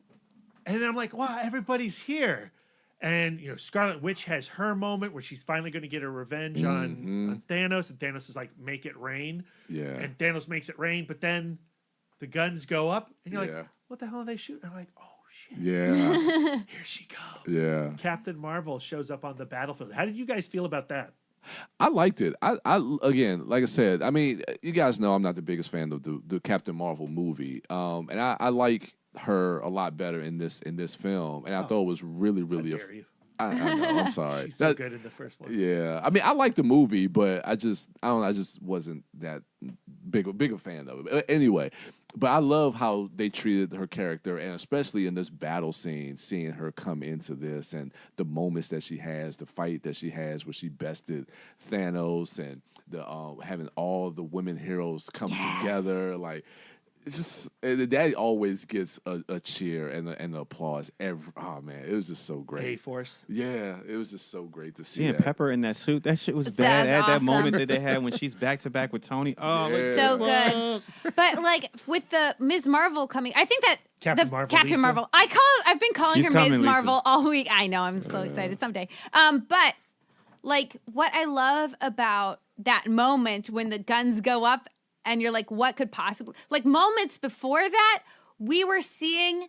And I'm like, wow, everybody's here. And Scarlet Witch has her moment where she's finally going to get her revenge on Thanos, and Thanos is like, make it rain. Yeah. And Thanos makes it rain, but then the guns go up, and you're Yeah. like, what the hell are they shooting? And I'm like, oh shit. Yeah. Here she goes. Yeah. Captain Marvel shows up on the battlefield. How did you guys feel about that? I liked it. I again, like I said, I mean, you guys know I'm not the biggest fan of the Captain Marvel movie. And I like her a lot better in this film. And I thought it was really, really How dare you. I know, I'm sorry. She's so good in the first one. Yeah. I mean, I like the movie, but I just wasn't that big a fan of it. But anyway, but I love how they treated her character, and especially in this battle scene, seeing her come into this and the moments that she has, the fight that she has where she bested Thanos, and the having all the women heroes come together. Like, it's just, that always gets a cheer and an applause. Oh man, it was just so great. A-Force. Yeah, it was just so great to see Seeing that. Pepper in that suit, that shit was That's bad. At that awesome. moment that they had when she's back to back with Tony. Oh, Yeah. So good. But like with the Ms. Marvel coming, I think that Captain Marvel, Lisa? I've been calling She's her coming, Ms. Lisa. Marvel all week. I know, I'm so excited someday. But like what I love about that moment when the guns go up and you're like, what could possibly, like moments before that, we were seeing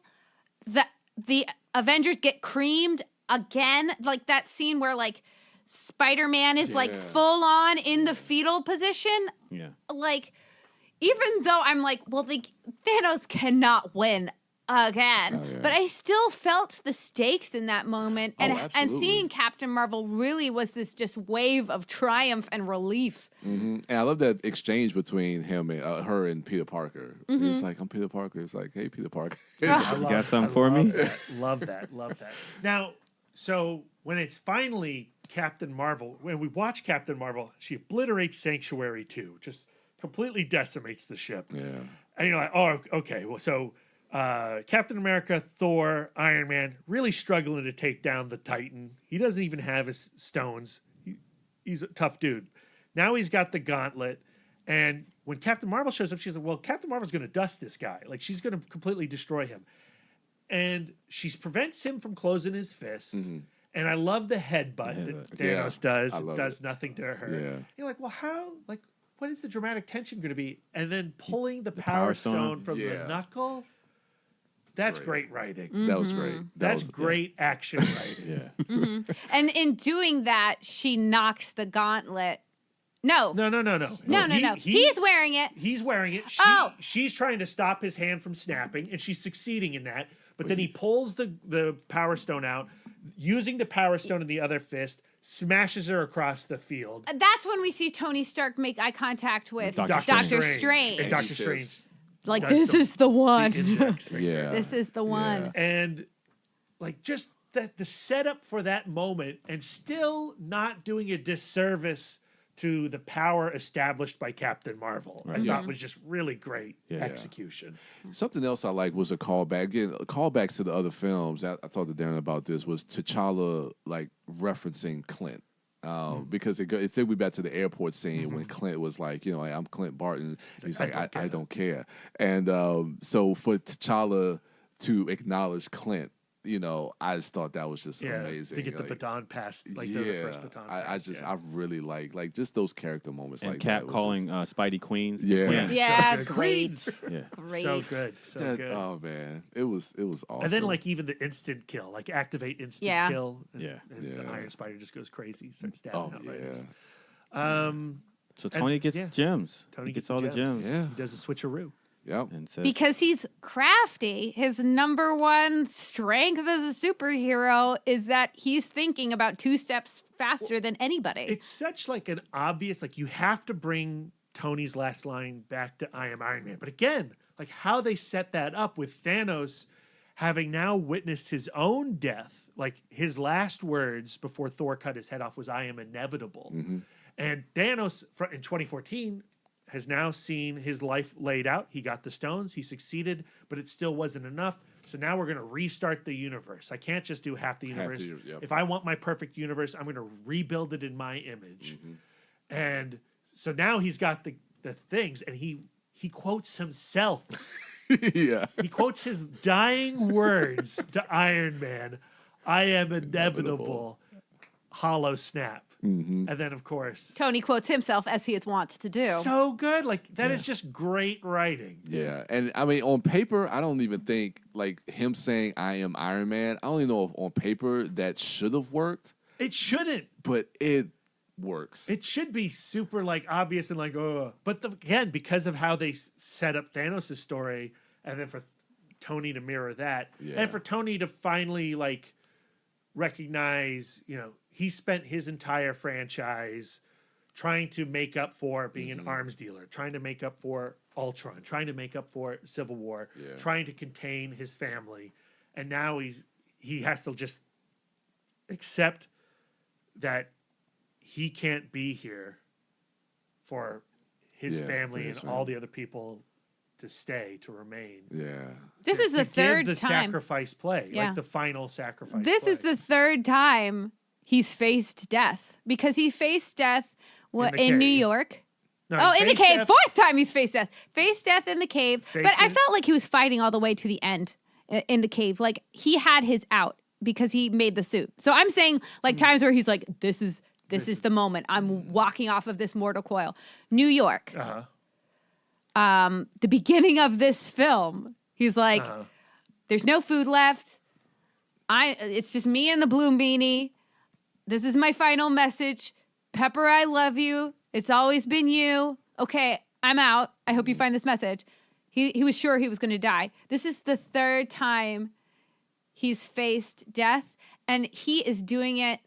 the Avengers get creamed again. Like that scene where like Spider-Man is like full on in the fetal position. Yeah. Like, even though I'm like, well, Thanos cannot win again, but I still felt the stakes in that moment, and seeing Captain Marvel really was this just wave of triumph and relief. Mm-hmm. And I love that exchange between him and her and Peter Parker. It's like, I'm Peter Parker. It's like, hey, Peter Parker. You got something for me? Love that. Now, so when it's finally Captain Marvel, when we watch Captain Marvel, she obliterates Sanctuary 2, just completely decimates the ship. Yeah. And you're like, oh, okay. Well, so Captain America, Thor, Iron Man, really struggling to take down the Titan. He doesn't even have his stones. He's a tough dude. Now he's got the gauntlet. And when Captain Marvel shows up, she's like, well, Captain Marvel's going to dust this guy. Like, she's going to completely destroy him. And she prevents him from closing his fist. Mm-hmm. And I love the headbutt that Thanos does. It does nothing to her. Yeah. You're like, well, how? Like, what is the dramatic tension going to be? And then pulling the power stone from the knuckle. That's great writing. Mm-hmm. That was great. That's great action writing. Yeah. Mm-hmm. And in doing that, she knocks the gauntlet. No. No. He's wearing it. He's wearing it. She's trying to stop his hand from snapping, and she's succeeding in that. But then he pulls the Power Stone out, using the Power Stone in the other fist, smashes her across the field. That's when we see Tony Stark make eye contact with Doctor Strange. And Doctor Strange. Like, this is the one. Yeah. This is the one. And like just that the setup for that moment, and still not doing a disservice to the power established by Captain Marvel. I thought was just really great execution. Something else I like was a callback. Again, callbacks to the other films. I talked to Darren about this. Was T'Challa like referencing Clint? Because it took me back to the airport scene when Clint was like, hey, I'm Clint Barton. He's like, I don't care. And so for T'Challa to acknowledge Clint, I just thought that was just amazing. To get the baton passed, like the first baton pass. I really like just those character moments. And like Cap that calling Spidey Queens. Yeah, so great. Yeah. Great. So good. So good. Oh man, it was awesome. And then like even the instant kill, like activate instant kill. And the Iron Spider just goes crazy, starts stabbing outriders. So Tony gets gems. Tony gets all the gems. Yeah. He does a switcheroo. Yep. And says, Because he's crafty. His number one strength as a superhero is that he's thinking about 2 steps faster than anybody. It's such like an obvious, like you have to bring Tony's last line back to I am Iron Man. But again, like how they set that up with Thanos having now witnessed his own death, like his last words before Thor cut his head off was I am inevitable. And Thanos in 2014 has now seen his life laid out. He got the stones, he succeeded, but it still wasn't enough. So now we're going to restart the universe. I can't just do half the universe. If I want my perfect universe, I'm going to rebuild it in my image. And so now he's got the things, and he quotes himself. Yeah. He quotes his dying words to Iron Man. I am inevitable. Hollow snap. And then, of course, Tony quotes himself as he is wont to do. so good. Like, that is just great writing. Yeah. And I mean, on paper, I don't even think like him saying I am Iron Man. I don't even know if on paper that should have worked. It shouldn't. But it works. It should be super like obvious and like, oh, but again, because of how they set up Thanos' story, and then for Tony to mirror that, and for Tony to finally like recognize, you know, he spent his entire franchise trying to make up for being an arms dealer, trying to make up for Ultron, trying to make up for Civil War, trying to contain his family, and now he has to just accept that he can't be here for his family and all the other people to stay, to remain. Yeah. This is the third the time. sacrifice play, Yeah. like the final sacrifice This play. is the third time he's faced death, because he faced death in New cave. York. No, he in the faced cave. death- Fourth time he's faced death. Faced death in the cave. But I Faced- felt like he was fighting all the way to the end in the cave. Like he had his out because he made the suit. So I'm saying like times where he's like, this is the moment. I'm walking off of this mortal coil. New York. The beginning of this film, he's like, there's no food left. It's just me and the blue beanie. This is my final message. Pepper, I love you. It's always been you. Okay, I'm out. I hope you find this message. He was sure he was going to die. This is the third time he's faced death, and he is doing it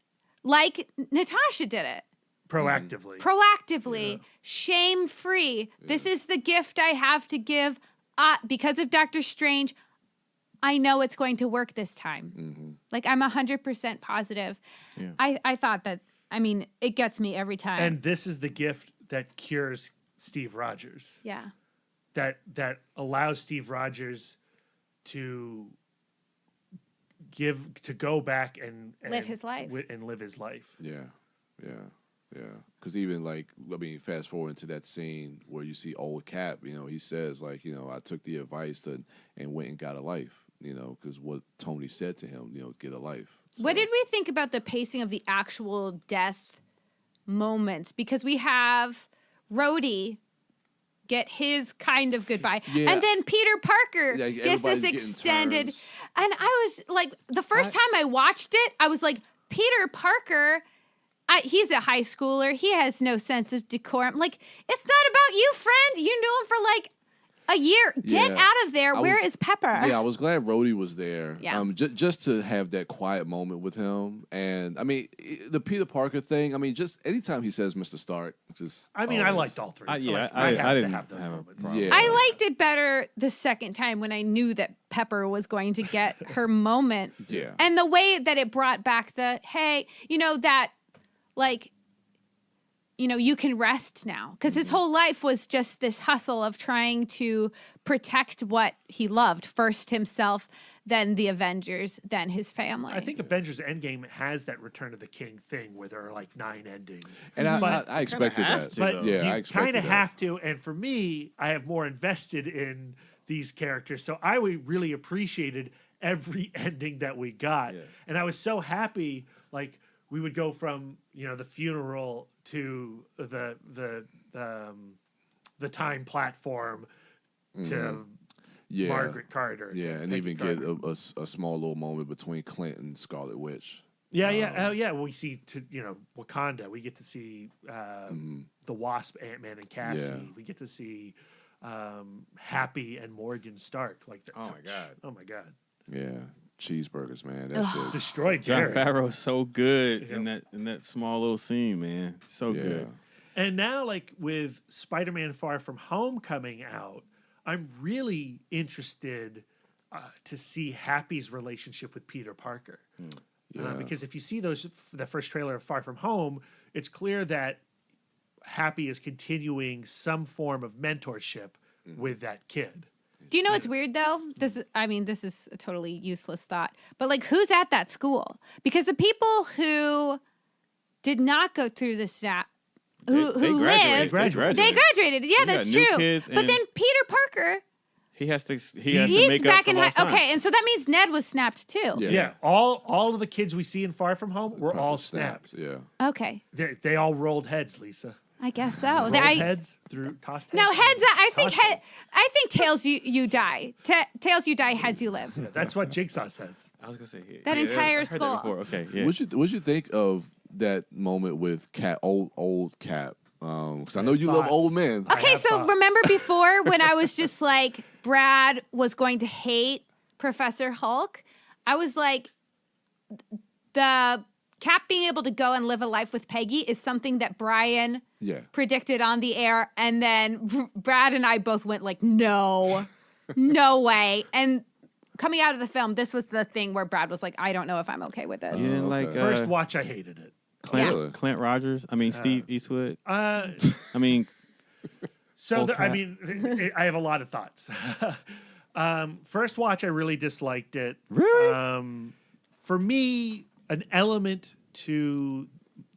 like Natasha did it. Proactively, shame-free. This is the gift I have to give. Because of Doctor Strange, I know it's going to work this time. Like, I'm 100% positive. Yeah. I thought that, I mean, it gets me every time. And this is the gift that cures Steve Rogers. Yeah. That allows Steve Rogers to go back and live his life. And live his life. Yeah. Because even like, I mean, fast forward into that scene where you see old Cap, you know, he says like, you know, I took the advice and went and got a life, you know, because what Tony said to him, you know, get a life. So, what did we think about the pacing of the actual death moments? Because we have Rhodey get his kind of goodbye. Yeah. And then Peter Parker Yeah, gets this everybody's getting extended. turns. And I was like, the first time I watched it, I was like, Peter Parker, he's a high schooler. He has no sense of decorum. Like, it's not about you, friend. You knew him for like a year. Get Yeah. out of there. Where is Pepper? Yeah, I was glad Rhodey was there. Yeah. Just to have that quiet moment with him. And I mean, the Peter Parker thing, I mean, just anytime he says Mr. Stark, just. I mean, I liked all three. I Like, didn't to have those moments. Yeah. I liked it better the second time when I knew that Pepper was going to get her moment. Yeah. And the way that it brought back the, hey, you know, that, like, you know, you can rest now. Because his whole life was just this hustle of trying to protect what he loved. First himself, then the Avengers, then his family. I think Avengers Endgame has that Return of the King thing where there are like 9 endings. And I expected that. But yeah, I you expected kind of that. have to. And for me, I have more invested in these characters. So I really appreciated every ending that we got. Yeah. And I was so happy, like, we would go from, you know, the funeral to the time platform to Yeah. Margaret Carter. Yeah, and Peggy even Carter. get a small little moment between Clint and Scarlet Witch. Yeah. We see Wakanda. We get to see the Wasp, Ant-Man, and Cassie. Yeah. We get to see Happy and Morgan Stark. Like, Oh my god. Oh my god. Yeah, cheeseburgers, man. That shit. Destroyed John Jared. Favreau is so good Yeah. in that small little scene, man. So Yeah. good. And now, like with Spider-Man: Far From Home coming out, I'm really interested to see Happy's relationship with Peter Parker. Yeah. Because if you see the first trailer of Far From Home, it's clear that Happy is continuing some form of mentorship with that kid. Do you know what's weird though? This is a totally useless thought. But like, who's at that school? Because the people who did not go through the snap, who lived, they graduated. Yeah, that's true. But then Peter Parker, he has to he's make back up for in lost high. time. Okay, and so that means Ned was snapped too. Yeah. All of the kids we see in Far From Home were all snapped. Yeah. Okay, They all rolled heads, Lisa. I guess so. Rolled heads through tossed heads. No, heads. I think Tossed heads. I think tails. You die. Tails. You die. Heads. You live. Yeah, that's what Jigsaw says. I was gonna say That entire I heard skull. That before. Okay, yeah. What'd you think of that moment with Cap, old Cap? Because I know you love thoughts. old men. Okay, so remember before when I was just like Brad was going to hate Professor Hulk? I was like, the Cap being able to go and live a life with Peggy is something that Brian predicted on the air, and then Brad and I both went like, no, no way. And coming out of the film, this was the thing where Brad was like, I don't know if I'm okay with this. You didn't like First watch, I hated it. Clint Rogers. I mean Steve Eastwood. I mean, So Old I Cap. mean, I have a lot of thoughts. First watch, I really disliked it. Really? For me, an element to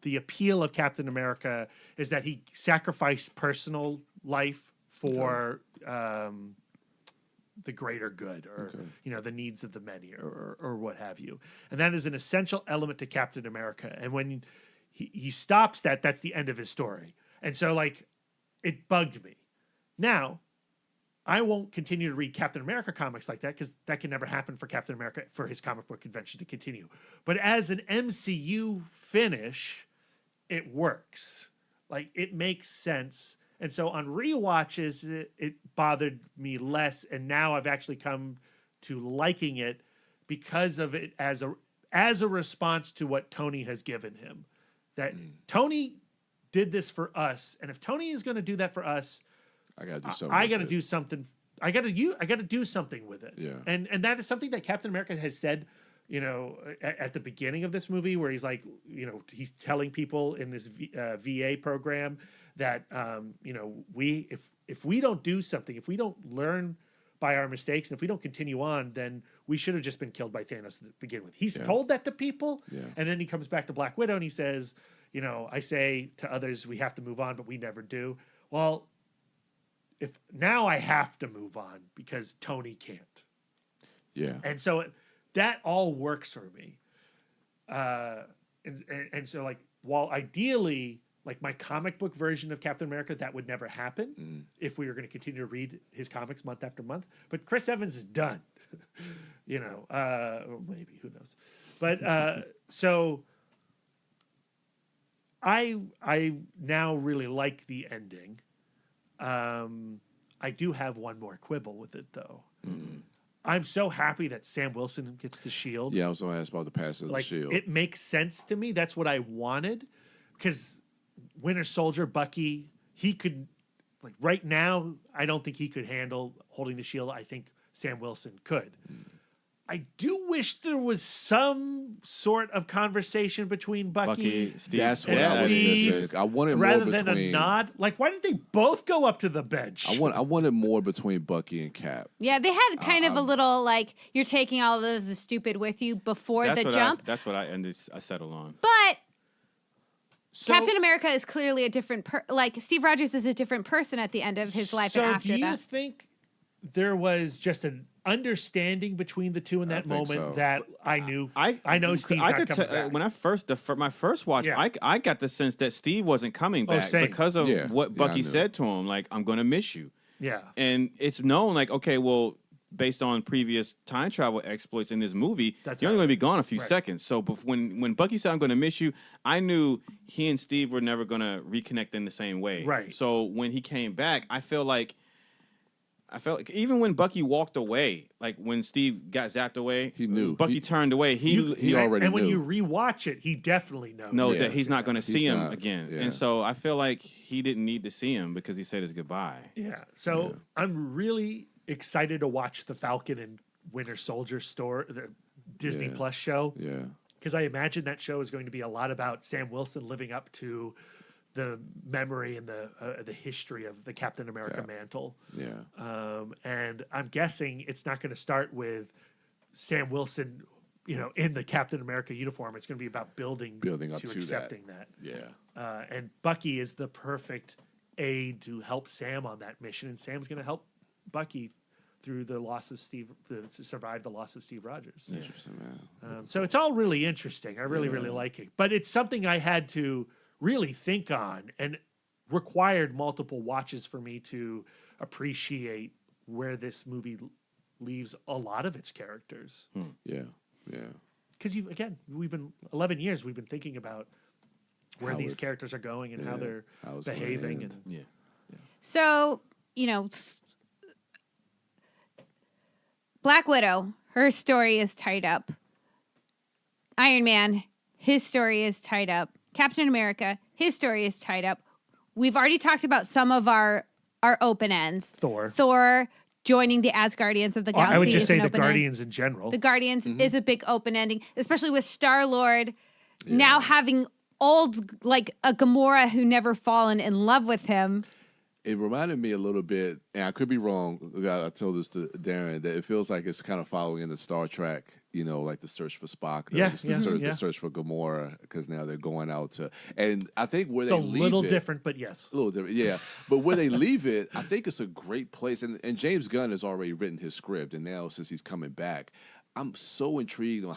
the appeal of Captain America is that he sacrificed personal life for the greater good, or the needs of the many, or what have you. And that is an essential element to Captain America. And when he stops that, that's the end of his story. And so, like, it bugged me. Now, I won't continue to read Captain America comics like that, because that can never happen for Captain America, for his comic book convention to continue. But as an MCU finish, it works. Like, it makes sense. And so on rewatches, it bothered me less. And now I've actually come to liking it because of it as a response to what Tony has given him. That Tony did this for us. And if Tony is going to do that for us, I got to do something. I got to do something. I got to do something with it. Yeah. And that is something that Captain America has said, at the beginning of this movie, where he's like, he's telling people in this VA program that, if we don't do something, if we don't learn by our mistakes, and if we don't continue on, then we should have just been killed by Thanos to begin with. He's told that to people. Yeah. And then he comes back to Black Widow and he says, I say to others, we have to move on, but we never do. Well, if now I have to move on because Tony can't. Yeah. And so that all works for me. And so, like, while ideally, like, my comic book version of Captain America, that would never happen if we were going to continue to read his comics month after month. But Chris Evans is done. Or maybe, who knows. But so I now really like the ending. I do have one more quibble with it, though. I'm so happy that Sam Wilson gets the shield. Yeah, I was going to ask about the passing of the shield. It makes sense to me. That's what I wanted. Because Winter Soldier, Bucky, he could, like, right now, I don't think he could handle holding the shield. I think Sam Wilson could. I do wish there was some sort of conversation between Bucky Steve. That's what and I was Steve, going to say. I wanted rather more than a between. nod. Like, why didn't they both go up to the bench? I wanted more between Bucky and Cap. Yeah, they had kind of a little like, you're taking all of those the stupid with you before the jump. That's what I settled on. But So- Captain America is clearly a different like Steve Rogers is a different person at the end of his life So and after do you that. think there was just an understanding between the two in that think moment so. that I knew? I know Steve's not coming back. When I my first watch, Yeah. I got the sense that Steve wasn't coming back same. because of what I Bucky knew. said to him. Like, I'm gonna miss you. Yeah. And it's known, like, okay, well, based on previous time travel exploits in this movie, That's you're only right. going to be gone a few Right. seconds. So when Bucky said, I'm going to miss you, I knew he and Steve were never going to reconnect in the same way. Right. So when he came back, I feel like I felt like even when Bucky walked away, like when Steve got zapped away, he knew. Bucky turned away. He already and when knew. you rewatch it, he definitely knows. knows that he's not going to see him not, again. yeah. And so I feel like he didn't need to see him because he said his goodbye. Yeah. So I'm really excited to watch the Falcon and Winter Soldier the Disney Plus show. Yeah. Because I imagine that show is going to be a lot about Sam Wilson living up to the memory and the history of the Captain America mantle. Yeah. And I'm guessing it's not going to start with Sam Wilson, in the Captain America uniform. It's going to be about building up to accepting that. Yeah. And Bucky is the perfect aid to help Sam on that mission, and Sam's going to help Bucky through the loss of Steve, to survive the loss of Steve Rogers. Interesting, man. So it's all really interesting. I really like it. But it's something I had to really think on and required multiple watches for me to appreciate where this movie leaves a lot of its characters. Yeah. Yeah. Because we've been 11 years, we've been thinking about where How these it's- characters are going and how they're how it's gonna behaving. end. And So, Black Widow, her story is tied up. Iron Man, his story is tied up. Captain America, his story is tied up. We've already talked about some of our open ends. Thor joining the Asgardians of the Galaxy. I would just is say an the open end. Guardians in general. The Guardians is a big open ending, especially with Star-Lord now having old, like a Gamora who never fallen in love with him. It reminded me a little bit, and I could be wrong. I told this to Darren that it feels like it's kind of following in the Star Trek, like the search for Spock, the search for Gamora, because now they're going out to. And I think where It's they a leave little it, different, but yes. a little different, yeah. But where they leave it, I think it's a great place. And James Gunn has already written his script, and now since he's coming back, I'm so intrigued on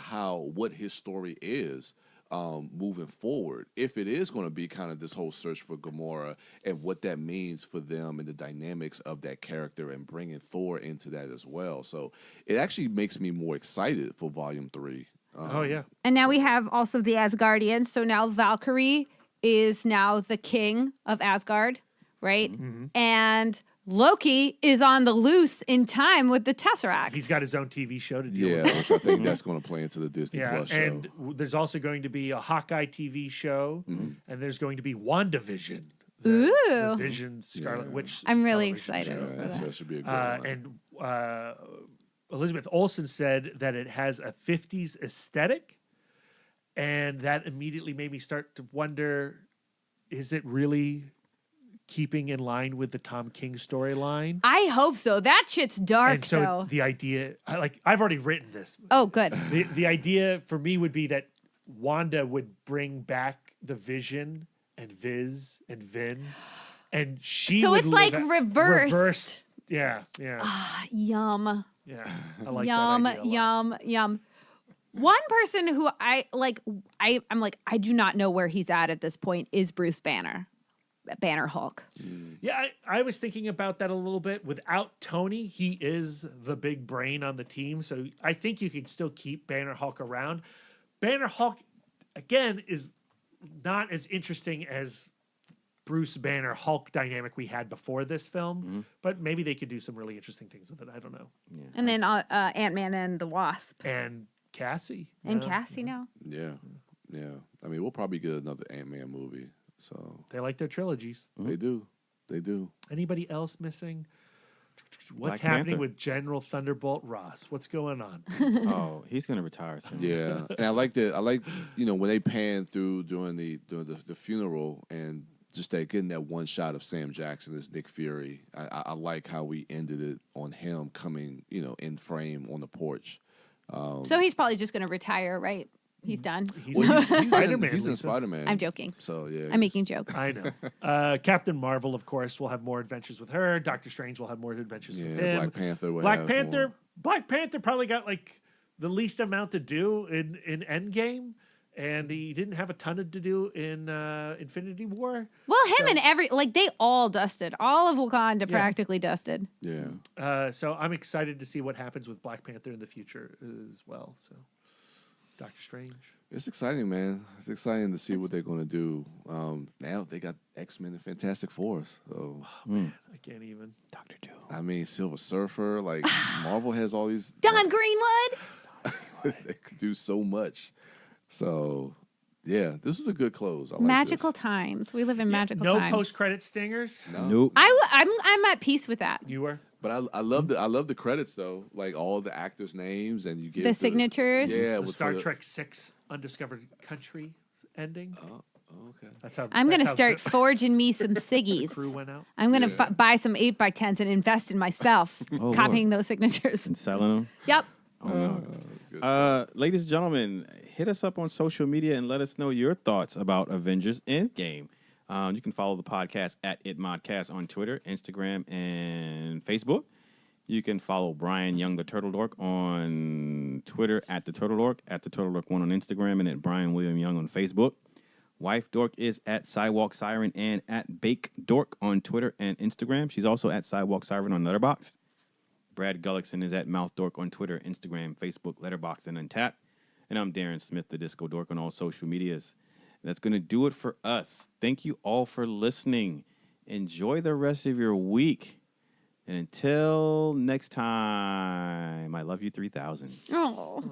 what his story is. Moving forward, if it is going to be kind of this whole search for Gamora and what that means for them and the dynamics of that character and bringing Thor into that as well. So it actually makes me more excited for Volume 3. And now we have also the Asgardians. So now Valkyrie is now the king of Asgard, right? And Loki is on the loose in time with the Tesseract. He's got his own TV show to deal Yeah, with. which I think that's going to play into the Disney Plus show. And there's also going to be a Hawkeye TV show, and there's going to be WandaVision. The Vision Scarlet Witch. I'm really television excited show. for that. So it should be a good one. And Elizabeth Olsen said that it has a 50s aesthetic, and that immediately made me start to wonder, is it really keeping in line with the Tom King storyline? I hope so. That shit's dark, And so though. the idea, I've already written this. Oh, good. The idea for me would be that Wanda would bring back the Vision and Viz and Vin, and she. So would it's like live reversed. Yeah. Yum. Yeah. I like Yum, that idea a lot. yum. One person who I'm like, I do not know where he's at this point is Bruce Banner. Banner Hulk. Yeah, I was thinking about that a little bit. Without Tony, he is the big brain on the team, so I think you can still keep Banner Hulk around. Banner Hulk, again, is not as interesting as Bruce Banner Hulk dynamic we had before this film, but maybe they could do some really interesting things with it. I don't know. Yeah. And then Ant-Man and the Wasp. And Cassie. And Cassie now. Yeah. I mean, we'll probably get another Ant-Man movie. So They like their trilogies. They do. Anybody else missing? What's Black happening Panther. with General Thunderbolt Ross? What's going on? Oh, he's gonna retire soon. Yeah, and I like when they pan through during the funeral and just getting that one shot of Sam Jackson as Nick Fury. I like how we ended it on him coming in frame on the porch. So he's probably just going to retire, right? He's done. He's Spider-Man. He's in Lisa. Spider-Man. I'm joking. So yeah, I'm making jokes. I know. Captain Marvel, of course, will have more adventures with her. Doctor Strange will have more adventures with him. Black Panther. Black Panther probably got like the least amount to do in Endgame, and he didn't have a ton to do in Infinity War. Well, him and they all dusted. All of Wakanda practically dusted. Yeah. So I'm excited to see what happens with Black Panther in the future as well. So, Doctor Strange. It's exciting, man. It's exciting to see what they're going to do. Now they got X-Men and Fantastic Four. So, I can't even. Dr. Doom. I mean, Silver Surfer. Like, Marvel has all these. Don Greenwood. They could do so much. So, yeah, this is a good close. I like Magical this. times. We live in magical No times. post-credit stingers. No. Nope. I'm at peace with that. You were. But I love the credits though, like all the actors' names, and you get The signatures? Yeah, The with Star the- Trek 6 Undiscovered Country ending. Oh, okay. That's how. I'm that's gonna how start the- forging me some The ciggies. crew went out. I'm gonna buy some 8x10s and invest in myself, Oh, copying Lord. those signatures. And selling them. Yep. Oh, no. Ladies and gentlemen, hit us up on social media and let us know your thoughts about Avengers Endgame. You can follow the podcast at ITMODcast on Twitter, Instagram, and Facebook. You can follow Brian Young, the Turtle Dork, on Twitter at the Turtle Dork, at the Turtle Dork 1 on Instagram, and at Brian William Young on Facebook. Wife Dork is at Sidewalk Siren and at Bake Dork on Twitter and Instagram. She's also at Sidewalk Siren on Letterboxd. Brad Gullickson is at Mouth Dork on Twitter, Instagram, Facebook, Letterboxd, and Untappd. And I'm Darren Smith, the Disco Dork, on all social medias. And that's going to do it for us. Thank you all for listening. Enjoy the rest of your week. And until next time, I love you 3000. Oh.